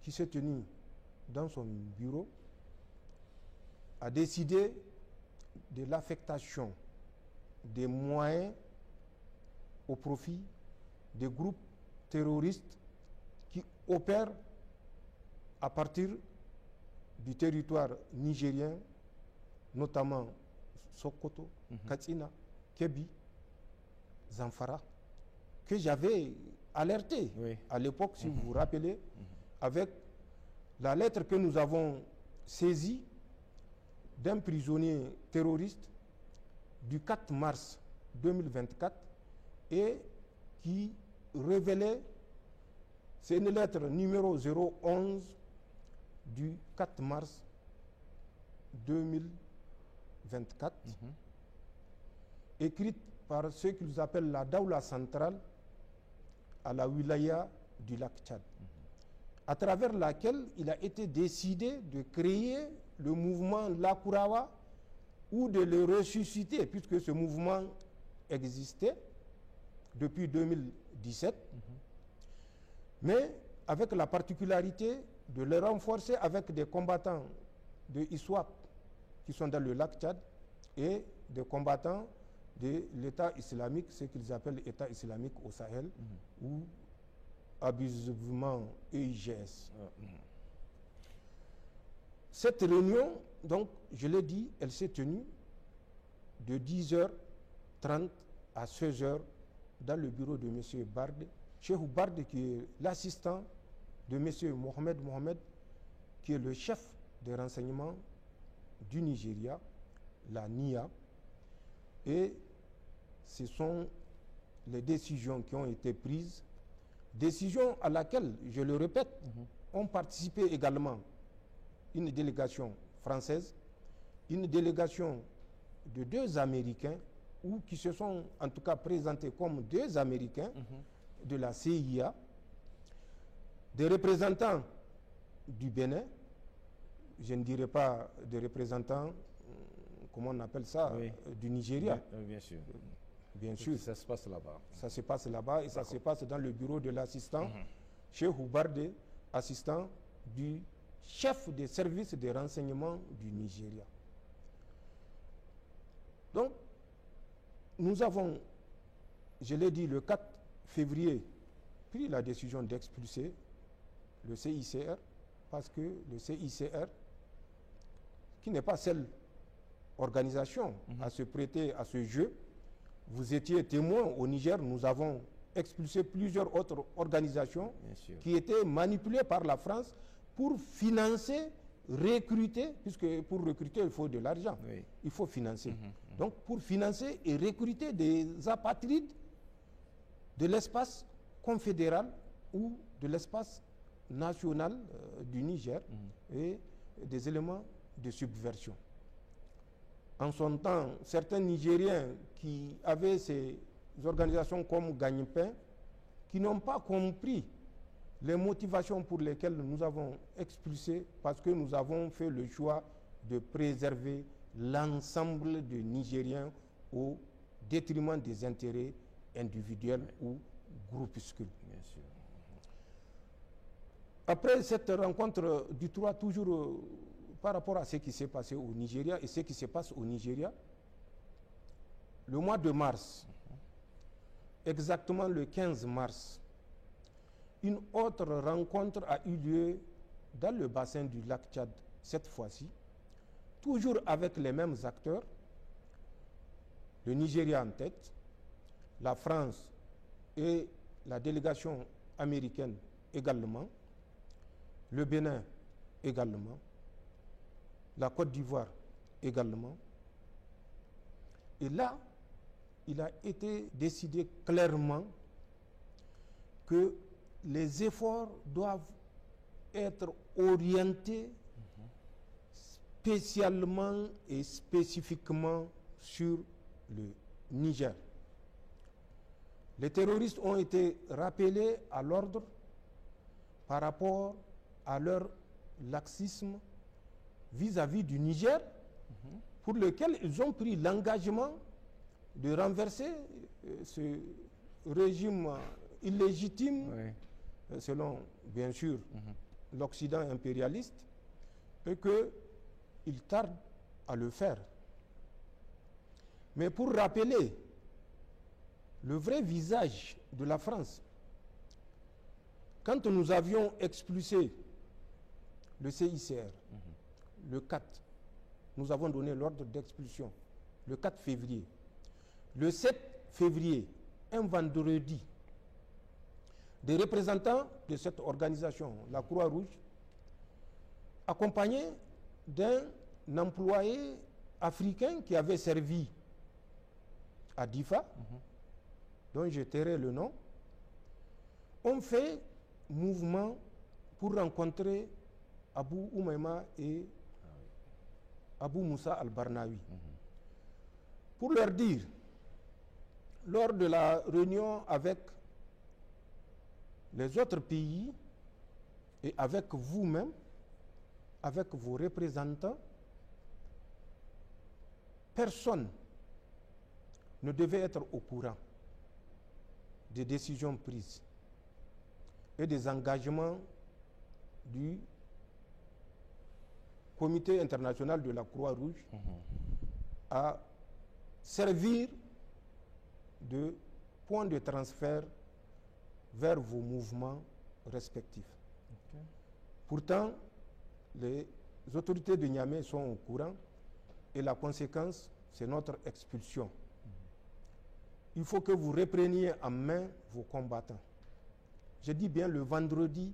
S3: qui s'est tenue dans son bureau a décidé de l'affectation des moyens au profit des groupes terroristes qui opèrent à partir du territoire nigérien, notamment Sokoto, Katsina, Kebbi, Zamfara, que j'avais alerté à l'époque, si vous vous rappelez, avec la lettre que nous avons saisie d'un prisonnier terroriste du 4 mars 2024 et qui révélait, c'est une lettre numéro 011 du 4 mars 2024, écrite par ceux qu'ils appellent la Daoula centrale à la wilaya du lac Tchad, à travers laquelle il a été décidé de créer le mouvement Lakurawa ou de le ressusciter, puisque ce mouvement existait depuis 2017, mais avec la particularité de le renforcer avec des combattants de ISWAP qui sont dans le lac Tchad et des combattants de l'État islamique, ce qu'ils appellent l'État islamique au Sahel, ou abusivement EIGS. Cette réunion, donc, je l'ai dit, elle s'est tenue de 10h30 à 16h dans le bureau de M. Bardé, Cheikh Bardé qui est l'assistant de M. Mohamed, qui est le chef des renseignements du Nigeria, la NIA, et ce sont les décisions qui ont été prises, décisions à laquelle, je le répète, ont participé également une délégation française, une délégation de 2 Américains, ou qui se sont en tout cas présentés comme 2 Américains de la CIA, des représentants du Bénin, je ne dirais pas des représentants, comment on appelle ça, du Nigeria.
S2: Bien sûr.
S3: Bien sûr.
S2: Ça se passe là-bas.
S3: Ça se passe là-bas et ça se passe dans le bureau de l'assistant, Cheikh Bardé, assistant du chef des services de renseignement du Nigeria. Donc, nous avons, je l'ai dit, le 4 février, pris la décision d'expulser le CICR, parce que le CICR, qui n'est pas seule organisation à se prêter à ce jeu, vous étiez témoin au Niger, nous avons expulsé plusieurs autres organisations qui étaient manipulées par la France pour financer, recruter, puisque pour recruter il faut de l'argent, il faut financer. Donc pour financer et recruter des apatrides de l'espace confédéral ou de l'espace national du Niger et des éléments de subversion. En son temps, certains Nigériens qui avaient ces organisations comme Gagne-Pain qui n'ont pas compris les motivations pour lesquelles nous avons expulsé, parce que nous avons fait le choix de préserver l'ensemble des Nigériens au détriment des intérêts individuels ou groupuscules.
S2: Bien sûr.
S3: Après cette rencontre du 3, toujours par rapport à ce qui s'est passé au Nigeria et ce qui se passe au Nigeria, le mois de mars, exactement le 15 mars, une autre rencontre a eu lieu dans le bassin du lac Tchad, cette fois-ci, toujours avec les mêmes acteurs, le Nigeria en tête, la France et la délégation américaine également, le Bénin également, la Côte d'Ivoire également. Et là, il a été décidé clairement que les efforts doivent être orientés spécialement et spécifiquement sur le Niger. Les terroristes ont été rappelés à l'ordre par rapport à leur laxisme vis-à-vis du Niger, pour lequel ils ont pris l'engagement de renverser ce régime illégitime, selon, bien sûr, l'Occident impérialiste, et qu'ils tardent à le faire. Mais pour rappeler le vrai visage de la France, quand nous avions expulsé le CICR, le 4, nous avons donné l'ordre d'expulsion, le 4 février. Le 7 février, un vendredi, des représentants de cette organisation, la Croix-Rouge, accompagnés d'un employé africain qui avait servi à Difa, dont je tairai le nom, ont fait mouvement pour rencontrer Abou Oumaima et Abou Moussa al-Barnawi. Pour leur dire, lors de la réunion avec les autres pays et avec vous-même, avec vos représentants, personne ne devait être au courant des décisions prises et des engagements du Comité international de la Croix-Rouge à servir de point de transfert vers vos mouvements respectifs. Pourtant, les autorités de Niamey sont au courant et la conséquence, c'est notre expulsion. Il faut que vous repreniez en main vos combattants. Je dis bien le vendredi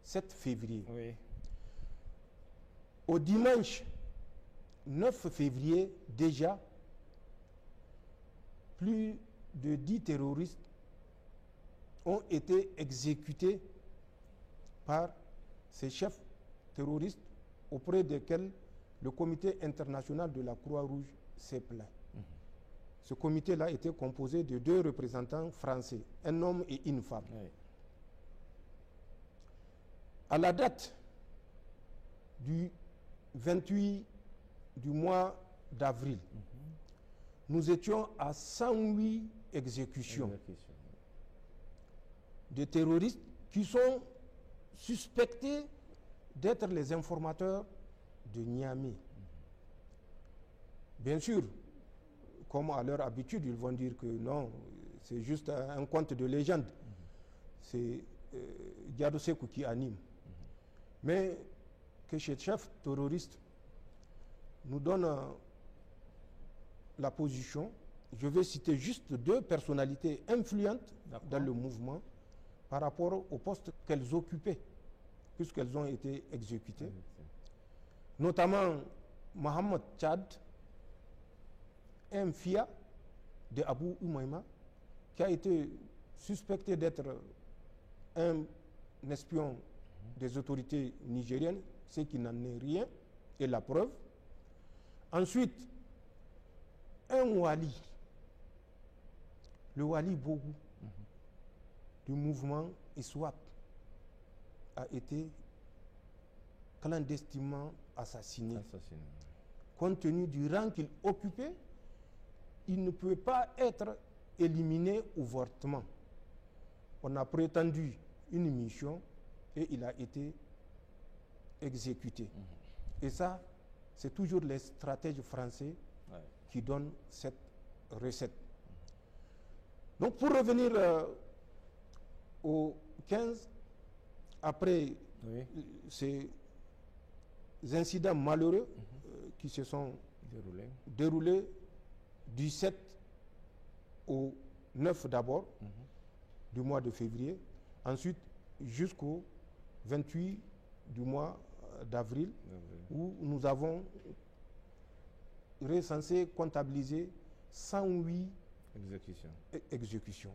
S3: 7 février.
S2: Oui.
S3: Au dimanche 9 février, déjà, plus de 10 terroristes ont été exécutés par ces chefs terroristes auprès desquels le Comité international de la Croix-Rouge s'est plaint. Ce comité-là était composé de 2 représentants français, un homme et une femme.
S2: Oui.
S3: À la date du 28 du mois d'avril, nous étions à 108 exécutions de terroristes qui sont suspectés d'être les informateurs de Niamey. Bien sûr, comme à leur habitude, ils vont dire que non, c'est juste un conte de légende. C'est Diado Sekou qui anime. Mais que ce chef terroriste nous donne la position. Je vais citer juste 2 personnalités influentes dans le mouvement par rapport au poste qu'elles occupaient, puisqu'elles ont été exécutées. Notamment Mohamed Tchad, un FIA de Abou Oumaima, qui a été suspecté d'être un espion des autorités nigériennes, ce qui n'en est rien, et la preuve. Ensuite, un Wali, le Wali Bougou du mouvement ISWAP a été clandestinement assassiné. Compte tenu du rang qu'il occupait, il ne peut pas être éliminé ouvertement. On a prétendu une mission et il a été exécuté. Et ça, c'est toujours les stratèges français qui donnent cette recette. Donc pour revenir au 15, après ces incidents malheureux qui se sont déroulés du 7 au 9 d'abord, du mois de février, ensuite jusqu'au 28 du mois d'avril, où nous avons recensé, comptabilisé 108 exécutions.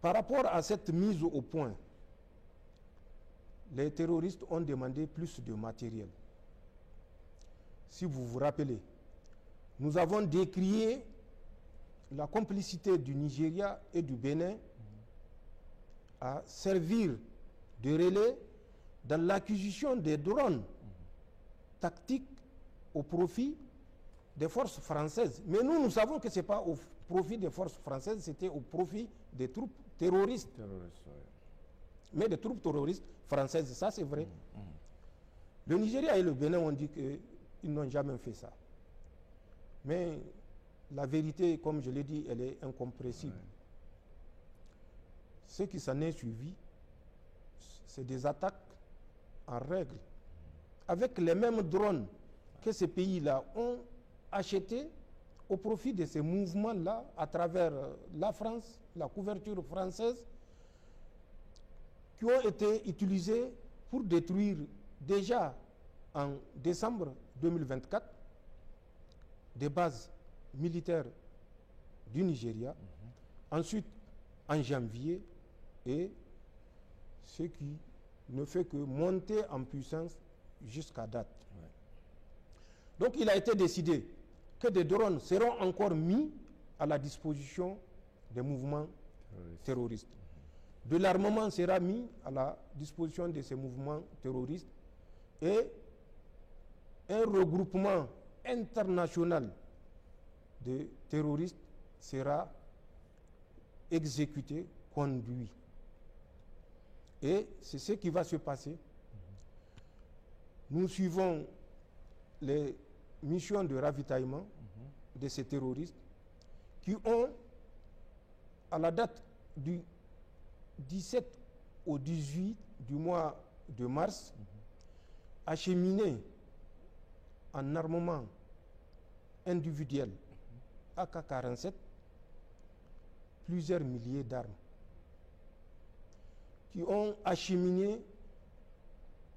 S3: Par rapport à cette mise au point, les terroristes ont demandé plus de matériel. Si vous vous rappelez, nous avons décrié la complicité du Nigeria et du Bénin à servir de relais dans l'acquisition des drones tactiques au profit des forces françaises. Mais nous savons que ce n'est pas au profit des forces françaises, c'était au profit des troupes terroristes. Mais des troupes terroristes françaises, ça c'est vrai. Le Nigeria et le Bénin ont dit qu'ils n'ont jamais fait ça. Mais la vérité, comme je l'ai dit, elle est incompressible. Ce qui s'en est suivi, c'est des attaques en règle, avec les mêmes drones que ces pays-là ont achetés au profit de ces mouvements-là, à travers la France, la couverture française, qui ont été utilisés pour détruire déjà en décembre 2024 des bases militaires du Nigeria, ensuite en janvier, et ce qui ne fait que monter en puissance jusqu'à date. Donc il a été décidé que des drones seront encore mis à la disposition des mouvements terroristes. De l'armement sera mis à la disposition de ces mouvements terroristes et un regroupement international de terroristes sera exécuté, conduit. Et c'est ce qui va se passer. Nous suivons les missions de ravitaillement de ces terroristes qui ont, à la date du 17 au 18 du mois de mars, acheminé en armement individuel AK-47 plusieurs milliers d'armes, qui ont acheminé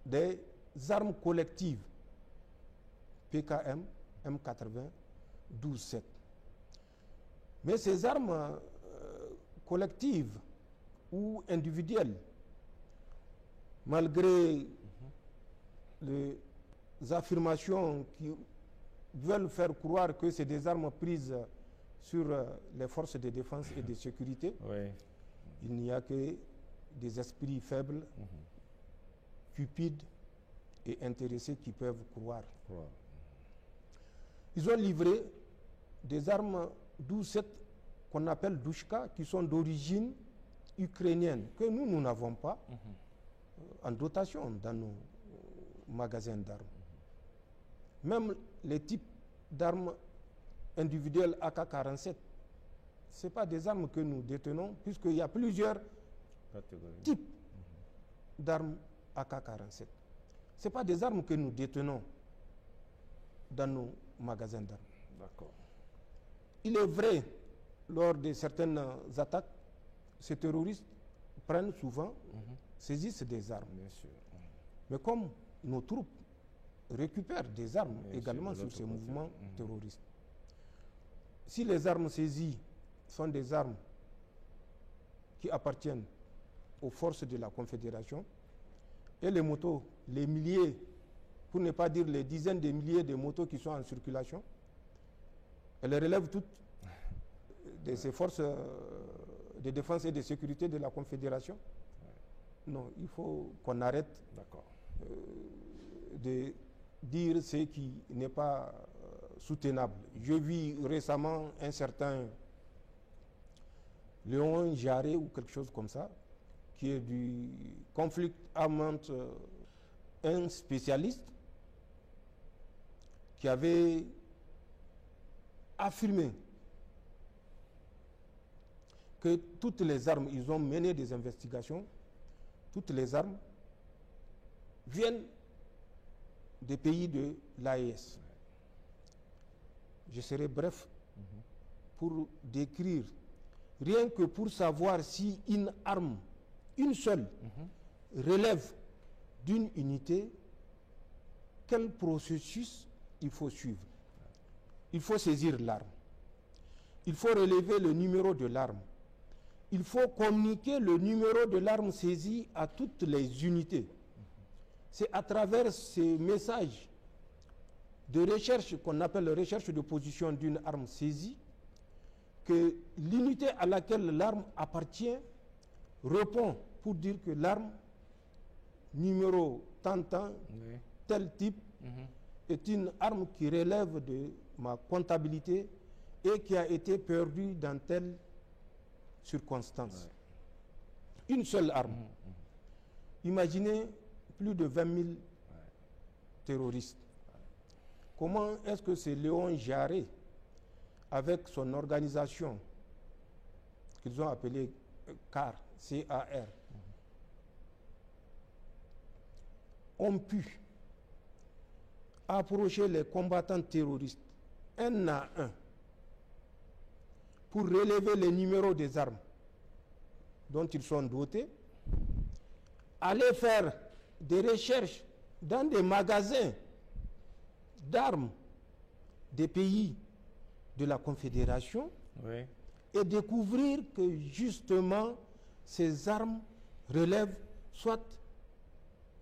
S3: des armes collectives PKM, M80, 12-7. Mais ces armes collectives ou individuelles, malgré les affirmations qui veulent faire croire que c'est des armes prises sur les forces de défense et de sécurité, il n'y a que des esprits faibles, cupides et intéressés qui peuvent croire. Ils ont livré des armes 12-7 qu'on appelle Douchka, qui sont d'origine ukrainienne, que nous n'avons pas en dotation dans nos magasins d'armes. Même les types d'armes individuelles AK-47, ce n'est pas des armes que nous détenons, puisqu'il y a plusieurs types d'armes AK-47. Ce n'est pas des armes que nous détenons dans nos magasins d'armes.
S2: D'accord.
S3: Il est vrai, lors de certaines attaques, ces terroristes prennent souvent, saisissent des armes.
S2: Bien sûr.
S3: Mais comme nos troupes récupèrent des armes également sur ces mouvements terroristes, si les armes saisies sont des armes qui appartiennent aux forces de la Confédération, et les motos, les milliers, pour ne pas dire les dizaines de milliers de motos qui sont en circulation, Elle relève toutes de ces forces de défense et de sécurité de la Confédération. Non, il faut qu'on arrête de dire ce qui n'est pas soutenable. Je vis récemment un certain Léon Jarret ou quelque chose comme ça, qui est du conflit armement, un spécialiste qui avait affirmé que toutes les armes, ils ont mené des investigations, toutes les armes viennent des pays de l'AES. Je serai bref pour décrire, rien que pour savoir si une arme, une seule, relève d'une unité, quel processus il faut suivre. Il faut saisir l'arme. Il faut relever le numéro de l'arme. Il faut communiquer le numéro de l'arme saisie à toutes les unités. C'est à travers ces messages de recherche qu'on appelle recherche de position d'une arme saisie que l'unité à laquelle l'arme appartient répond pour dire que l'arme numéro tant, tel type est une arme qui relève de ma comptabilité et qui a été perdue dans telle circonstance. Une seule arme. Imaginez plus de 20 000 terroristes. Comment est-ce que c'est Léon Jarret, avec son organisation, qu'ils ont appelée CAR, C-A-R, ont pu approcher les combattants terroristes un à un pour relever les numéros des armes dont ils sont dotés, aller faire des recherches dans des magasins d'armes des pays de la Confédération et découvrir que justement ces armes relèvent soit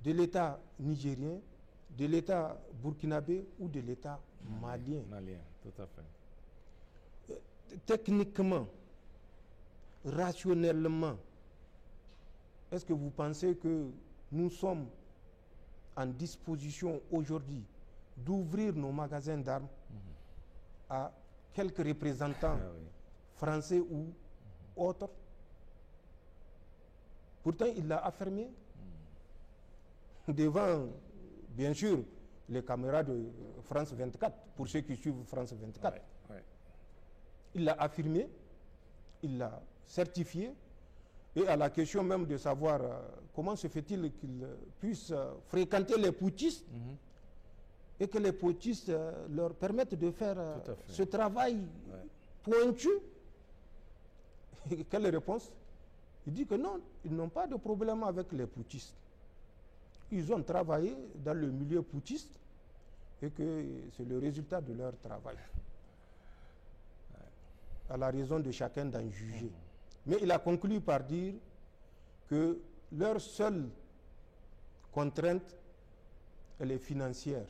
S3: de l'État nigérien, de l'État burkinabé ou de l'État malien.
S2: Malien, tout à fait.
S3: Techniquement, rationnellement, est-ce que vous pensez que nous sommes en disposition aujourd'hui d'ouvrir nos magasins d'armes à quelques représentants français ou autres? Pourtant, il l'a affirmé devant, bien sûr, les caméras de France 24, pour ceux qui suivent France 24. Il l'a affirmé, il l'a certifié, et à la question même de savoir comment se fait-il qu'ils puissent fréquenter les putschistes et que les putschistes leur permettent de faire ce travail pointu. Quelle réponse? Il dit que non, ils n'ont pas de problème avec les putschistes. Ils ont travaillé dans le milieu putschiste et que c'est le résultat de leur travail. À la raison de chacun d'en juger. Mais il a conclu par dire que leur seule contrainte, elle est financière.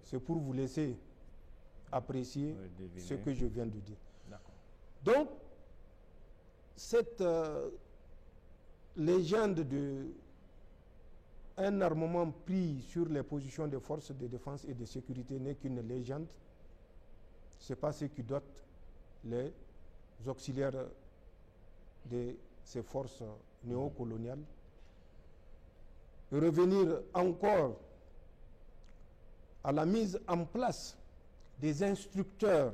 S3: C'est pour vous laisser apprécier ce que je viens de dire. Donc, cette légende d'un armement pris sur les positions des forces de défense et de sécurité n'est qu'une légende. Ce n'est pas ce qui dote les auxiliaires de ces forces néocoloniales. Revenir encore à la mise en place des instructeurs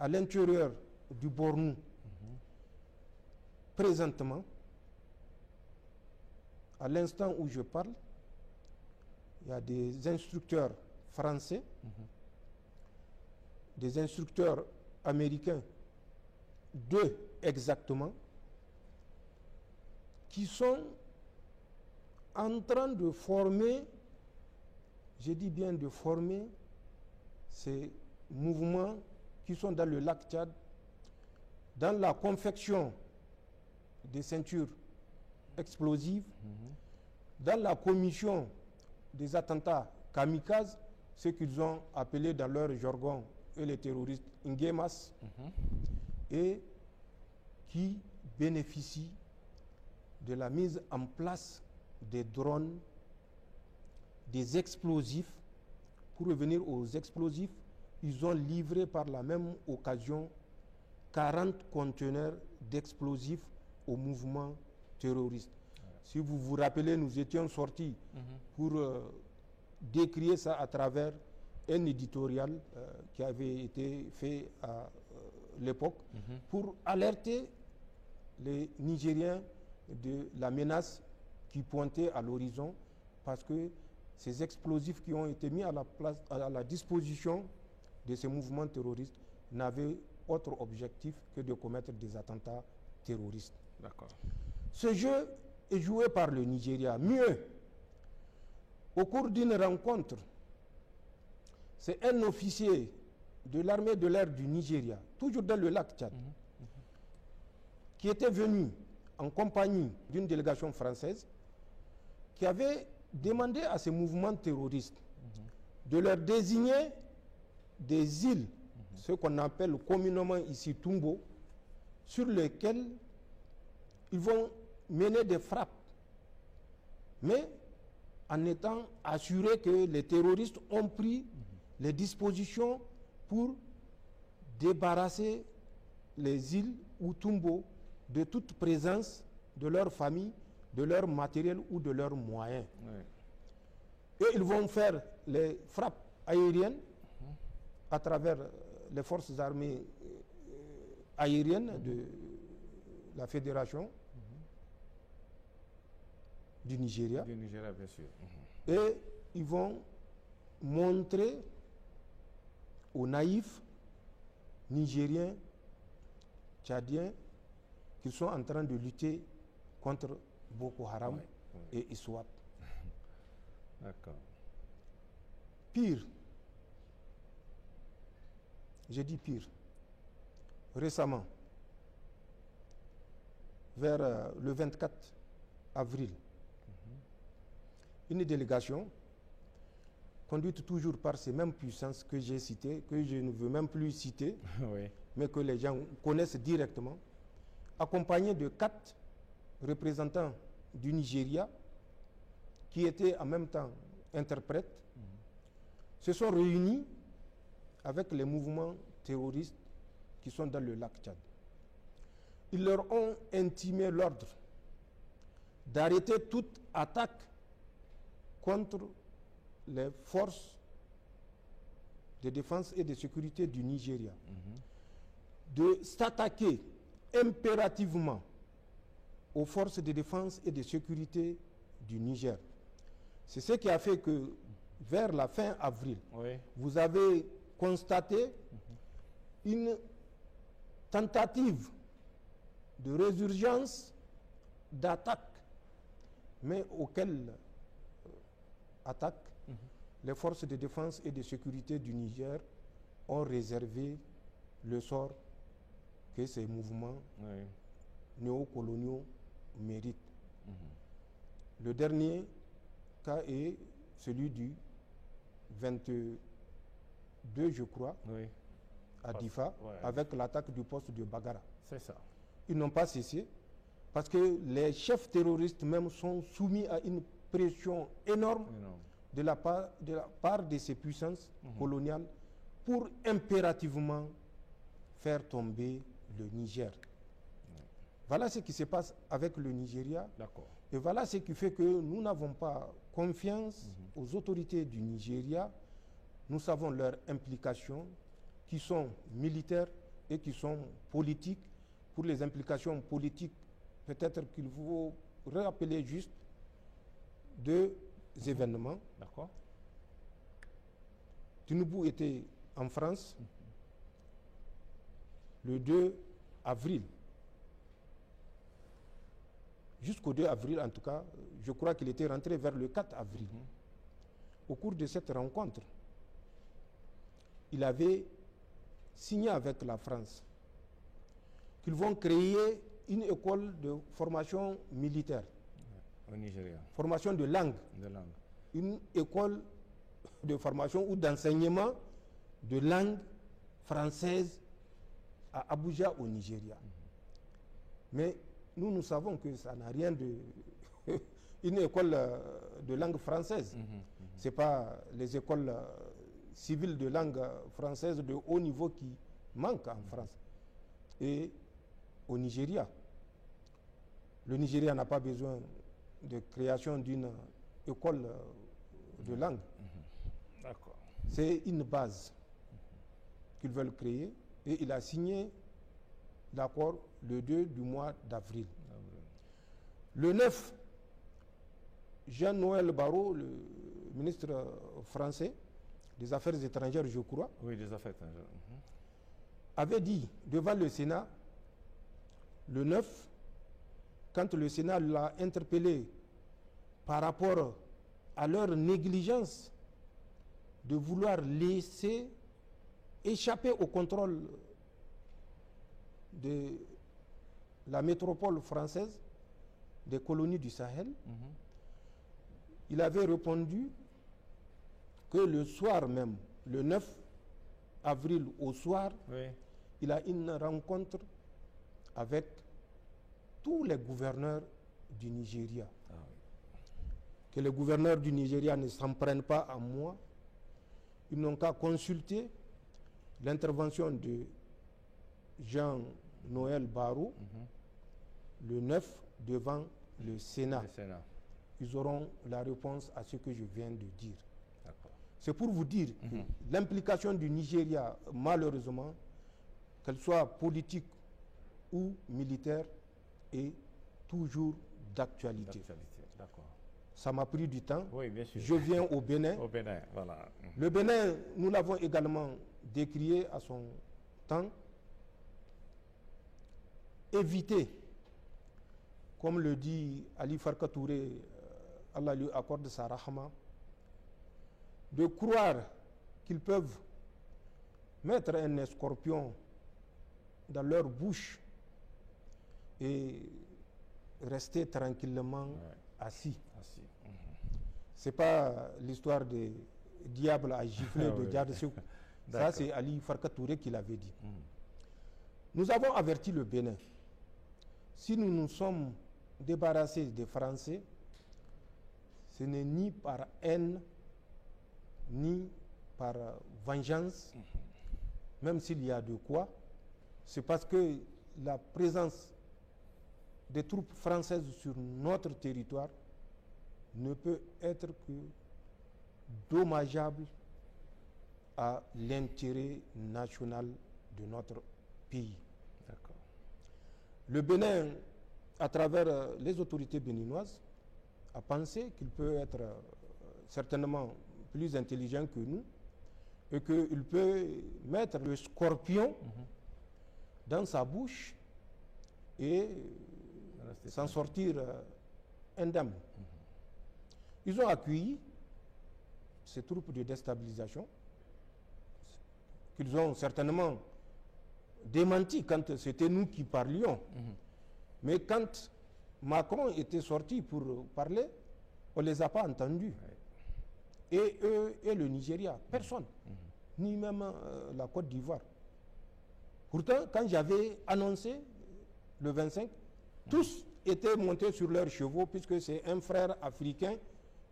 S3: à l'intérieur du Bornou. Présentement, à l'instant où je parle, il y a des instructeurs français, des instructeurs américains, 2 exactement, qui sont en train de former, je dis bien de former, ces mouvements qui sont dans le lac Tchad, dans la confection des ceintures explosives, dans la commission des attentats kamikazes, ce qu'ils ont appelé dans leur jargon et les terroristes Nguemas, et qui bénéficient de la mise en place des drones, des explosifs. Pour revenir aux explosifs, ils ont livré par la même occasion 40 conteneurs d'explosifs au mouvement terroriste. Si vous vous rappelez, nous étions sortis pour décrier ça à travers un éditorial qui avait été fait à l'époque pour alerter les Nigériens de la menace qui pointait à l'horizon, parce que ces explosifs qui ont été mis à la disposition de ces mouvements terroristes n'avaient autre objectif que de commettre des attentats terroristes.
S2: D'accord.
S3: Ce jeu est joué par le Nigeria. Mieux, au cours d'une rencontre, c'est un officier de l'armée de l'air du Nigeria, toujours dans le lac Tchad, qui était venu en compagnie d'une délégation française, qui avait demandé à ces mouvements terroristes de leur désigner des îles, ce qu'on appelle communément ici Tumbo, sur lesquelles ils vont mener des frappes, mais en étant assurés que les terroristes ont pris les dispositions pour débarrasser les îles ou Tumbo de toute présence de leur famille, de leur matériel ou de leurs moyens. Et ils vont faire les frappes aériennes à travers les forces armées aériennes de la Fédération du Nigeria.
S2: Du Nigeria, bien sûr.
S3: Et ils vont montrer aux naïfs Nigériens, Tchadiens, qu'ils sont en train de lutter contre Boko Haram et ISWAP.
S2: D'accord.
S3: Pire, j'ai dit pire, récemment, vers le 24 avril, une délégation conduite toujours par ces mêmes puissances que j'ai citées, que je ne veux même plus citer, mais que les gens connaissent directement, accompagnée de 4 représentants du Nigeria, qui étaient en même temps interprètes, se sont réunis avec les mouvements terroristes qui sont dans le lac Tchad. Ils leur ont intimé l'ordre d'arrêter toute attaque contre les forces de défense et de sécurité du Nigeria, de s'attaquer impérativement aux forces de défense et de sécurité du Niger. C'est ce qui a fait que vers la fin avril, vous avez constaté une tentative de résurgence d'attaque, mais auquel attaque les forces de défense et de sécurité du Niger ont réservé le sort que ces mouvements néocoloniaux méritent. Le dernier cas est celui du 22, je crois, à Difa, avec l'attaque du poste de Bagara.
S2: C'est ça.
S3: Ils n'ont pas cessé, parce que les chefs terroristes même sont soumis à une pression énorme de la part de ces puissances coloniales pour impérativement faire tomber le Niger. Voilà ce qui se passe avec le Nigeria. Et voilà ce qui fait que nous n'avons pas confiance aux autorités du Nigeria. Nous savons leurs implications, qui sont militaires et qui sont politiques. Pour les implications politiques, peut-être qu'il faut rappeler juste 2 événements. Tinubu était en France le 2 avril. Jusqu'au 2 avril, en tout cas, je crois qu'il était rentré vers le 4 avril. Au cours de cette rencontre, il avait signé avec la France qu'ils vont créer une école de formation militaire.
S2: Au Nigeria.
S3: Formation de langue. Une école de formation ou d'enseignement de langue française à Abuja au Nigeria. Mais nous savons que ça n'a rien de... une école de langue française. Ce n'est pas les écoles civiles de langue française de haut niveau qui manquent en France. Et au Nigeria, le Nigeria n'a pas besoin de création d'une école de langue.
S2: D'accord.
S3: C'est une base qu'ils veulent créer et il a signé l'accord le 2 du mois d'avril. Le 9, Jean-Noël Barrot, le ministre français des Affaires étrangères, je crois,
S2: oui, des Affaires étrangères,
S3: avait dit devant le Sénat, le 9, quand le Sénat l'a interpellé par rapport à leur négligence de vouloir laisser échapper au contrôle de la métropole française, des colonies du Sahel, il avait répondu que le soir même, le 9 avril au soir,
S2: oui,
S3: il a une rencontre avec tous les gouverneurs du Nigeria.
S2: ah, oui.
S3: Que les gouverneurs du Nigeria ne s'en prennent pas à moi. Ils n'ont qu'à consulter l'intervention de Jean-Noël Barrot le 9 devant le Sénat.
S2: Le Sénat.
S3: Ils auront la réponse à ce que je viens de dire.
S2: D'accord.
S3: C'est pour vous dire que l'implication du Nigeria, malheureusement, qu'elle soit politique ou militaire, est toujours d'actualité.
S2: D'accord.
S3: Ça m'a pris du temps.
S2: Oui, bien sûr.
S3: Je viens au Bénin.
S2: Au Bénin, voilà.
S3: Le Bénin, nous l'avons également décrié à son temps. Éviter, comme le dit Ali Farka Touré, Allah lui accorde sa rahma, de croire qu'ils peuvent mettre un scorpion dans leur bouche et rester tranquillement assis. Ce n'est pas l'histoire des diables à gifler de Djadsekou. Ça, c'est Ali Farka Touré qui l'avait dit. Nous avons averti le Bénin. Si nous nous sommes débarrassés des Français, ce n'est ni par haine, ni par vengeance, même s'il y a de quoi. C'est parce que la présence des troupes françaises sur notre territoire ne peut être que dommageable à l'intérêt national de notre pays.
S2: D'accord.
S3: Le Bénin, à travers les autorités béninoises, a pensé qu'il peut être certainement plus intelligent que nous et qu'il peut mettre le scorpion dans sa bouche et s'en sortir indemne. Ils ont accueilli ces troupes de déstabilisation qu'ils ont certainement démenti quand c'était nous qui parlions. Mais quand Macron était sorti pour parler, on ne les a pas entendus. Et eux et le Nigeria, personne, ni même la Côte d'Ivoire. Pourtant, quand j'avais annoncé le 25, tous étaient montés sur leurs chevaux, puisque c'est un frère africain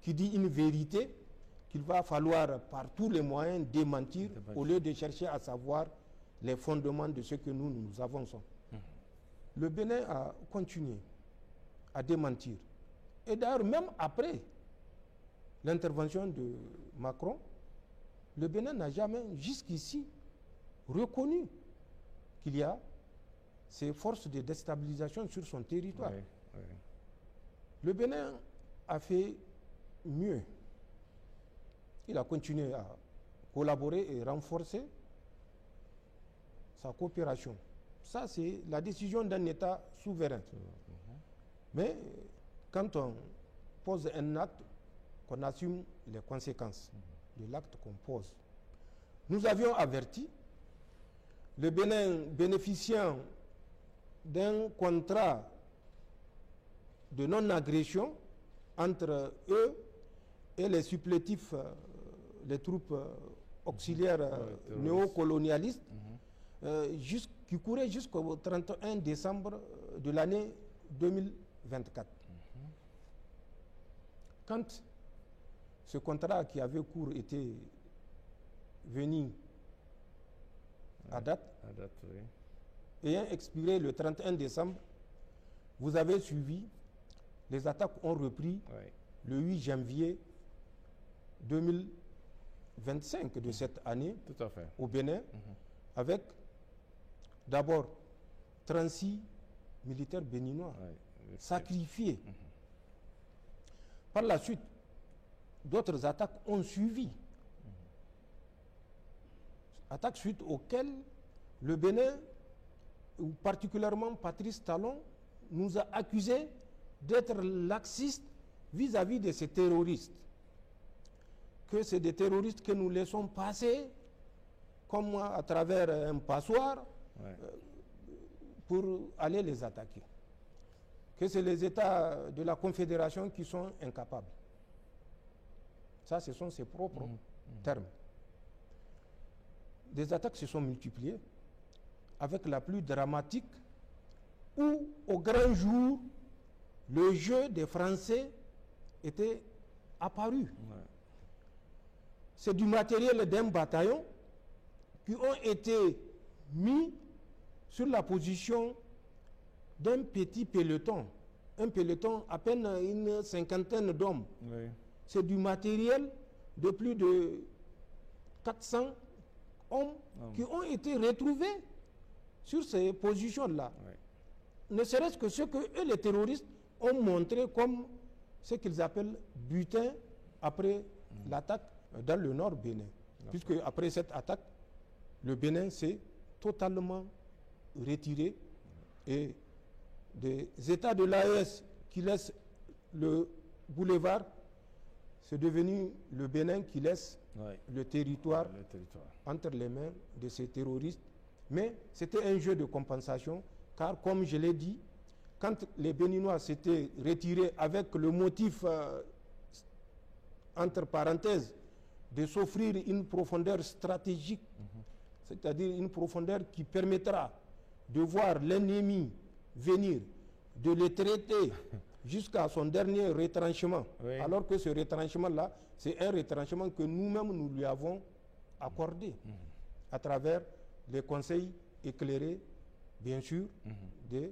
S3: qui dit une vérité qu'il va falloir par tous les moyens démentir au lieu de chercher à savoir les fondements de ce que nous avançons. Le Bénin a continué à démentir. Et d'ailleurs, même après l'intervention de Macron, le Bénin n'a jamais jusqu'ici reconnu qu'il y a ces forces de déstabilisation sur son territoire.
S2: Oui, oui.
S3: Le Bénin a fait mieux. Il a continué à collaborer et renforcer sa coopération. Ça, c'est la décision d'un État souverain. Mais quand on pose un acte, qu'on assume les conséquences de l'acte qu'on pose. Nous avions averti le Bénin bénéficiant d'un contrat de non-agression entre eux et les supplétifs, les troupes auxiliaire néocolonialiste qui courait jusqu'au 31 décembre de l'année 2024. Quand ce contrat qui avait cours était venu à date, ayant expiré le 31 décembre, vous avez suivi, les attaques ont repris le 8 janvier 2025 de cette année au Bénin, avec d'abord 36 militaires béninois sacrifiés. Par la suite, d'autres attaques ont suivi. Attaques suite auxquelles le Bénin, ou particulièrement Patrice Talon, nous a accusés d'être laxistes vis-à-vis de ces terroristes. Que c'est des terroristes que nous laissons passer, comme moi, à travers un passoire, pour aller les attaquer. Que c'est les États de la Confédération qui sont incapables. Ça, ce sont ses propres termes. Des attaques se sont multipliées, avec la plus dramatique, où au grand jour, le jeu des Français était apparu. C'est du matériel d'un bataillon qui ont été mis sur la position d'un petit peloton. Un peloton à peine une cinquantaine d'hommes. C'est du matériel de plus de 400 hommes qui ont été retrouvés sur ces positions-là. Ne serait-ce que ce que eux, les terroristes, ont montré comme ce qu'ils appellent butin après l'attaque dans le nord Bénin. Puisque après cette attaque, le Bénin s'est totalement retiré et des États de l'AES qui laissent le boulevard, c'est devenu le Bénin qui laisse le territoire entre les mains de ces terroristes. Mais c'était un jeu de compensation, car comme je l'ai dit, quand les Béninois s'étaient retirés avec le motif, entre parenthèses, de s'offrir une profondeur stratégique, c'est-à-dire une profondeur qui permettra de voir l'ennemi venir, de le traiter jusqu'à son dernier retranchement, alors que ce retranchement-là, c'est un retranchement que nous-mêmes nous lui avons accordé à travers les conseils éclairés, bien sûr, de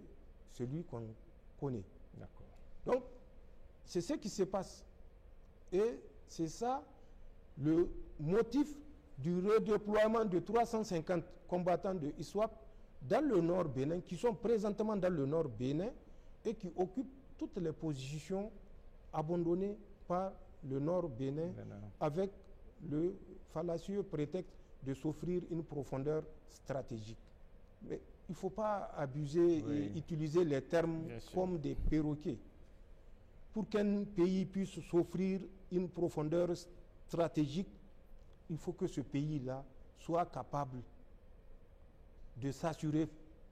S3: celui qu'on connaît. Donc, c'est ce qui se passe. Et c'est ça le motif du redéploiement de 350 combattants de ISWAP dans le nord Bénin, qui sont présentement dans le nord Bénin et qui occupent toutes les positions abandonnées par le nord Bénin, avec le fallacieux prétexte de s'offrir une profondeur stratégique. Mais il ne faut pas abuser et utiliser les termes comme des perroquets. Pour qu'un pays puisse s'offrir une profondeur stratégique, il faut que ce pays-là soit capable de s'assurer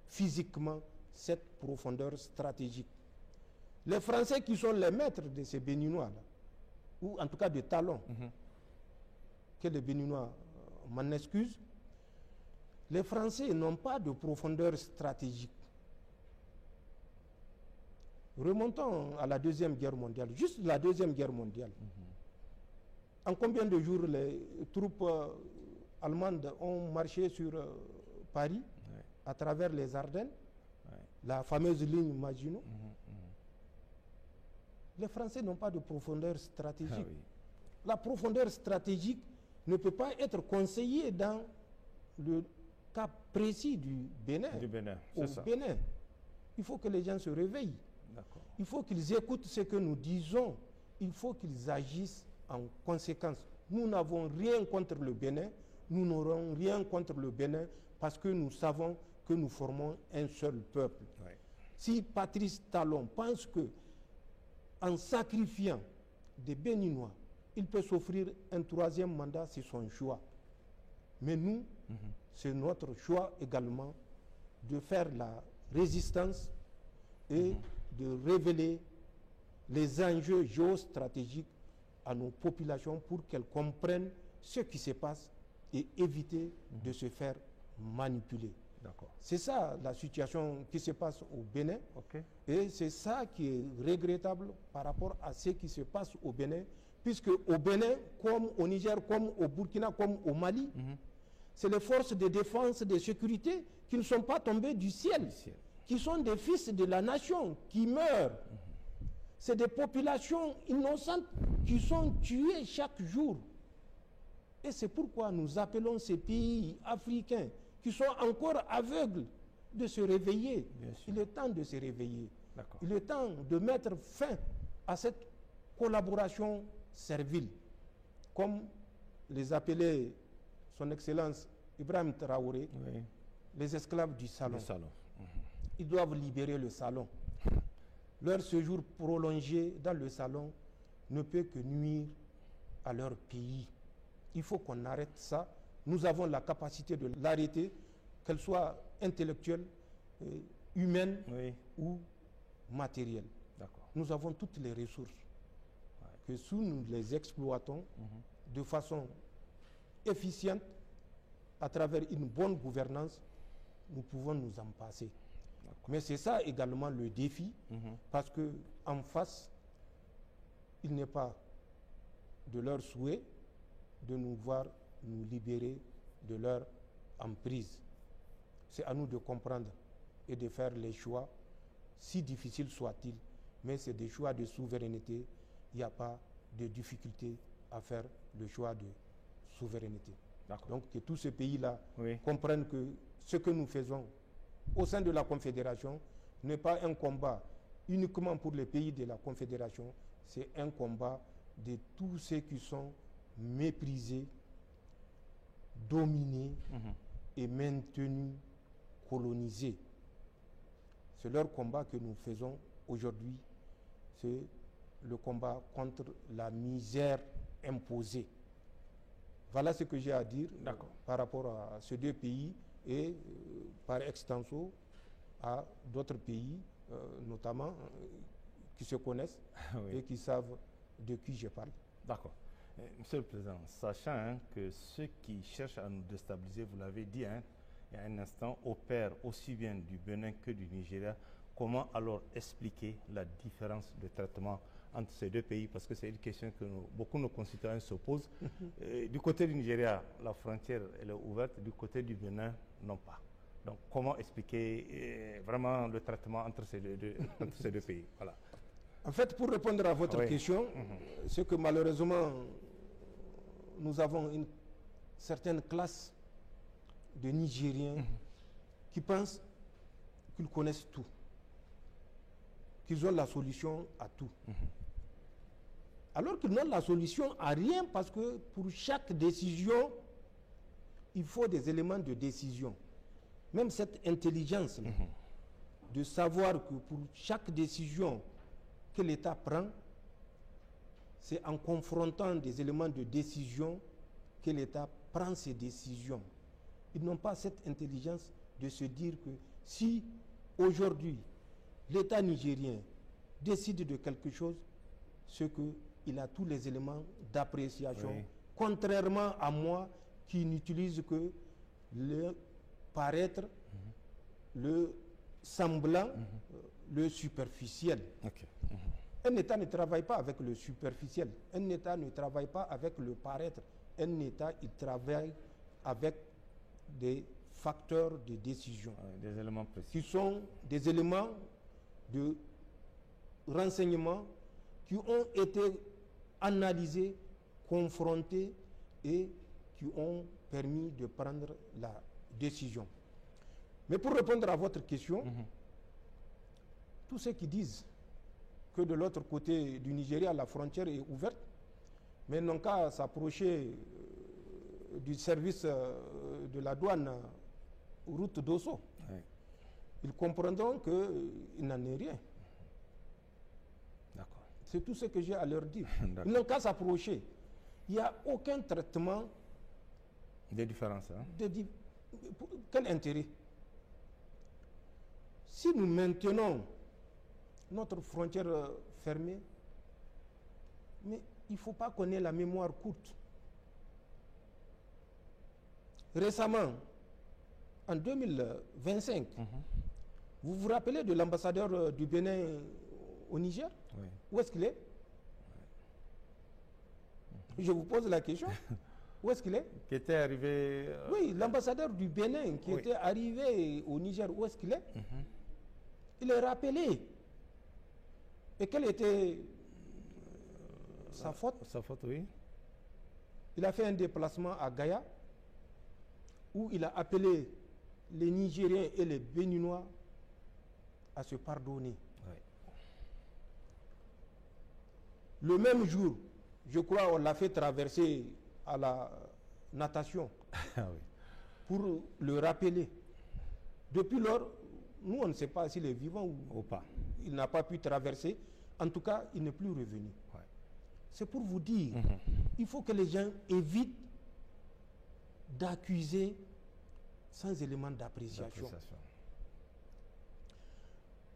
S3: physiquement cette profondeur stratégique. Les Français qui sont les maîtres de ces Béninois-là, ou en tout cas de Talon, que les Béninois m'en excusent, les Français n'ont pas de profondeur stratégique. Remontons à la Deuxième Guerre mondiale, juste la Deuxième Guerre mondiale. En combien de jours les troupes allemandes ont marché sur Paris, à travers les Ardennes, la fameuse ligne Maginot? Les Français n'ont pas de profondeur stratégique. La profondeur stratégique ne peut pas être conseillée dans le cas précis du Bénin. Au Bénin, il faut que les gens se réveillent. Il faut qu'ils écoutent ce que nous disons. Il faut qu'ils agissent en conséquence. Nous n'avons rien contre le Bénin. Nous n'aurons rien contre le Bénin parce que nous savons que nous formons un seul peuple. Si Patrice Talon pense que en sacrifiant des Béninois, il peut s'offrir un troisième mandat, c'est son choix. Mais nous, c'est notre choix également de faire la résistance et de révéler les enjeux géostratégiques à nos populations pour qu'elles comprennent ce qui se passe et éviter de se faire manipuler. C'est ça la situation qui se passe au Bénin. Et c'est ça qui est regrettable par rapport à ce qui se passe au Bénin, puisque au Bénin, comme au Niger, comme au Burkina, comme au Mali, c'est les forces de défense et de sécurité qui ne sont pas tombées du ciel, qui sont des fils de la nation, qui meurent. C'est des populations innocentes qui sont tuées chaque jour. Et c'est pourquoi nous appelons ces pays africains qui sont encore aveugles de se réveiller. Il est temps de se réveiller. Il est temps de mettre fin à cette collaboration servile. Comme les appelait son Excellence Ibrahim Traoré, les esclaves du salon. Ils doivent libérer le salon. Leur séjour prolongé dans le salon ne peut que nuire à leur pays. Il faut qu'on arrête ça. Nous avons la capacité de l'arrêter, qu'elle soit intellectuelle, humaine ou matérielle. Nous avons toutes les ressources. Que si nous les exploitons de façon efficiente, à travers une bonne gouvernance, nous pouvons nous en passer. Mais c'est ça également le défi, parce qu'en face, il n'est pas de leur souhait de nous voir nous libérer de leur emprise. C'est à nous de comprendre et de faire les choix, si difficiles soient-ils, mais c'est des choix de souveraineté. Il n'y a pas de difficulté à faire le choix de souveraineté. Donc que tous ces pays-là comprennent que ce que nous faisons au sein de la Confédération n'est pas un combat uniquement pour les pays de la Confédération, c'est un combat de tous ceux qui sont méprisés, dominés et maintenus, colonisés. C'est leur combat que nous faisons aujourd'hui. C'est le combat contre la misère imposée. Voilà ce que j'ai à dire par rapport à ces deux pays et par extenso à d'autres pays, notamment qui se connaissent et qui savent de qui je parle.
S2: D'accord. Monsieur le Président, sachant que ceux qui cherchent à nous déstabiliser, vous l'avez dit il y a un instant, opèrent aussi bien du Bénin que du Nigeria, comment alors expliquer la différence de traitement entre ces deux pays? Parce que c'est une question que beaucoup de nos concitoyens se posent. Du côté du Nigeria, la frontière elle est ouverte, du côté du Bénin, non pas. Donc comment expliquer vraiment le traitement entre ces deux pays? Voilà.
S3: En fait, pour répondre à votre question, c'est que malheureusement, nous avons une certaine classe de Nigériens qui pensent qu'ils connaissent tout, qu'ils ont la solution à tout. Alors qu'ils n'ont la solution à rien, parce que pour chaque décision, il faut des éléments de décision. Même cette intelligence de savoir que pour chaque décision que l'État prend, c'est en confrontant des éléments de décision que l'État prend ses décisions. Ils n'ont pas cette intelligence de se dire que si aujourd'hui l'État nigérien décide de quelque chose, c'est qu'il a tous les éléments d'appréciation, contrairement à moi qui n'utilise que le paraître, le semblant, le superficiel. Un État ne travaille pas avec le superficiel. Un État ne travaille pas avec le paraître. Un État, il travaille avec des facteurs de décision.
S2: Des éléments précis.
S3: Qui sont des éléments de renseignement qui ont été analysés, confrontés et qui ont permis de prendre la décision. Mais pour répondre à votre question, tous ceux qui disent que de l'autre côté du Nigeria, la frontière est ouverte, mais n'ont qu'à s'approcher du service de la douane route d'Osso. Ils comprendront qu'il n'en est rien. C'est tout ce que j'ai à leur dire. Ils n'ont qu'à s'approcher. Il n'y a aucun traitement
S2: de différence.
S3: Quel intérêt? Si nous maintenons notre frontière fermée, mais il ne faut pas qu'on ait la mémoire courte. récemment, en 2025, vous vous rappelez de l'ambassadeur du Bénin au Niger?
S2: Oui.
S3: Où est-ce qu'il est? Je vous pose la question. Où est-ce qu'il est?
S2: Qui était arrivé...
S3: Oui, l'ambassadeur du Bénin qui était arrivé au Niger, où est-ce qu'il est? Il est rappelé. Et quelle était sa faute?
S2: Sa faute, oui.
S3: Il a fait un déplacement à Gaïa où il a appelé les Nigériens et les Béninois à se pardonner.
S2: Oui.
S3: Le même jour, je crois on l'a fait traverser à la natation
S2: Ah oui.
S3: pour le rappeler. Depuis lors, nous on ne sait pas s'il est vivant ou
S2: pas.
S3: Il n'a pas pu traverser. En tout cas, il n'est plus revenu.
S2: Ouais.
S3: C'est pour vous dire, il faut que les gens évitent d'accuser sans élément d'appréciation.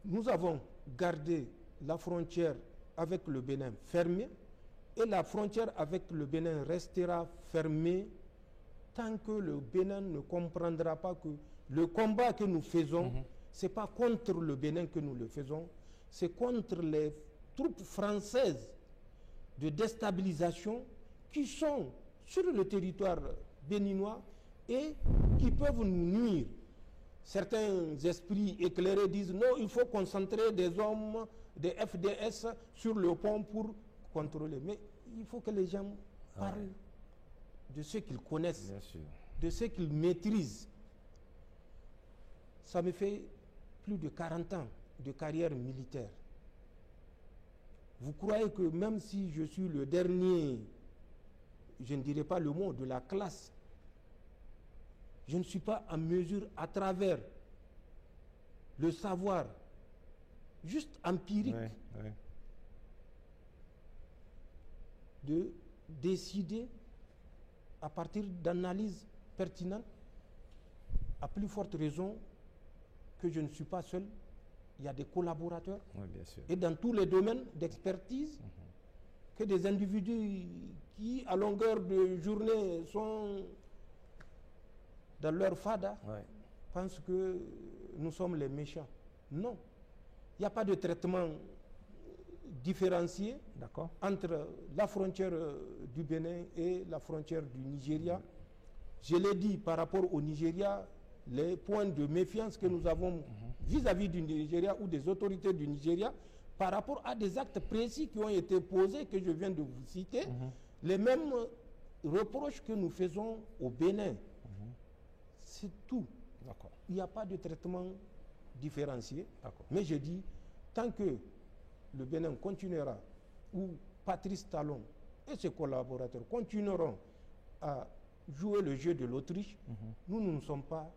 S3: Nous avons gardé la frontière avec le Bénin fermée et la frontière avec le Bénin restera fermée tant que le Bénin ne comprendra pas que le combat que nous faisons, ce n'est pas contre le Bénin que nous le faisons, c'est contre les troupes françaises de déstabilisation qui sont sur le territoire béninois et qui peuvent nous nuire. Certains esprits éclairés disent non, il faut concentrer des hommes, des FDS sur le pont pour contrôler. Mais il faut que les gens parlent de ce qu'ils connaissent,
S2: Bien sûr.
S3: de ce qu'ils maîtrisent. Ça me fait plus de 40 ans de carrière militaire. Vous croyez que même si je suis le dernier, je ne dirais pas le mot, de la classe, je ne suis pas en mesure, à travers le savoir juste empirique, de décider à partir d'analyses pertinentes, à plus forte raison que je ne suis pas seul. Il y a des collaborateurs.
S2: Oui, bien sûr.
S3: Et dans tous les domaines d'expertise, que des individus qui, à longueur de journée, sont dans leur fada, pensent que nous sommes les méchants. Non. Il n'y a pas de traitement différencié entre la frontière du Bénin et la frontière du Nigeria. Je l'ai dit par rapport au Nigeria, les points de méfiance que nous avons vis-à-vis du Nigeria ou des autorités du Nigeria par rapport à des actes précis qui ont été posés, que je viens de vous citer, les mêmes reproches que nous faisons au Bénin. C'est tout. Il n'y a pas de traitement différencié. Mais je dis, tant que le Bénin continuera, ou Patrice Talon et ses collaborateurs continueront à jouer le jeu de l'Autriche, nous ne sommes pas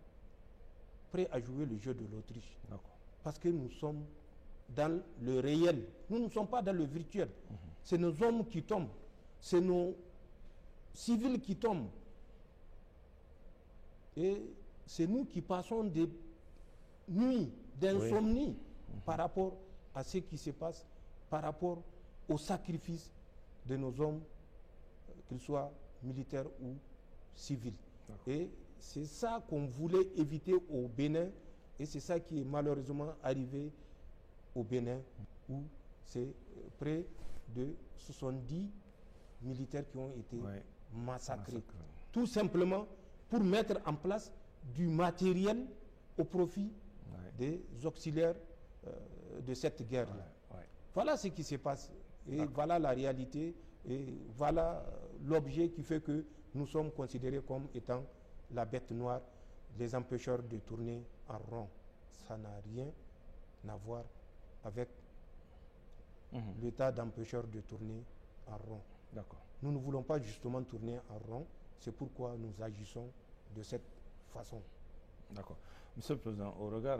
S3: prêts à jouer le jeu de l'Autriche. Parce que nous sommes dans le réel. Nous ne sommes pas dans le virtuel. C'est nos hommes qui tombent. C'est nos civils qui tombent. Et c'est nous qui passons des nuits d'insomnie par rapport à ce qui se passe, par rapport au sacrifice de nos hommes, qu'ils soient militaires ou civils. Et c'est ça qu'on voulait éviter au Bénin, et c'est ça qui est malheureusement arrivé au Bénin, où c'est près de 70 militaires qui ont été massacrés. Tout simplement pour mettre en place du matériel au profit des auxiliaires de cette guerre-là. Voilà ce qui se passe, et voilà la réalité, et voilà l'objet qui fait que nous sommes considérés comme étant la bête noire, les empêcheurs de tourner en rond. Ça n'a rien à voir avec l'état d'empêcheur de tourner en rond. Nous ne voulons pas justement tourner en rond, c'est pourquoi nous agissons de cette façon.
S2: D'accord. Monsieur le Président, au regard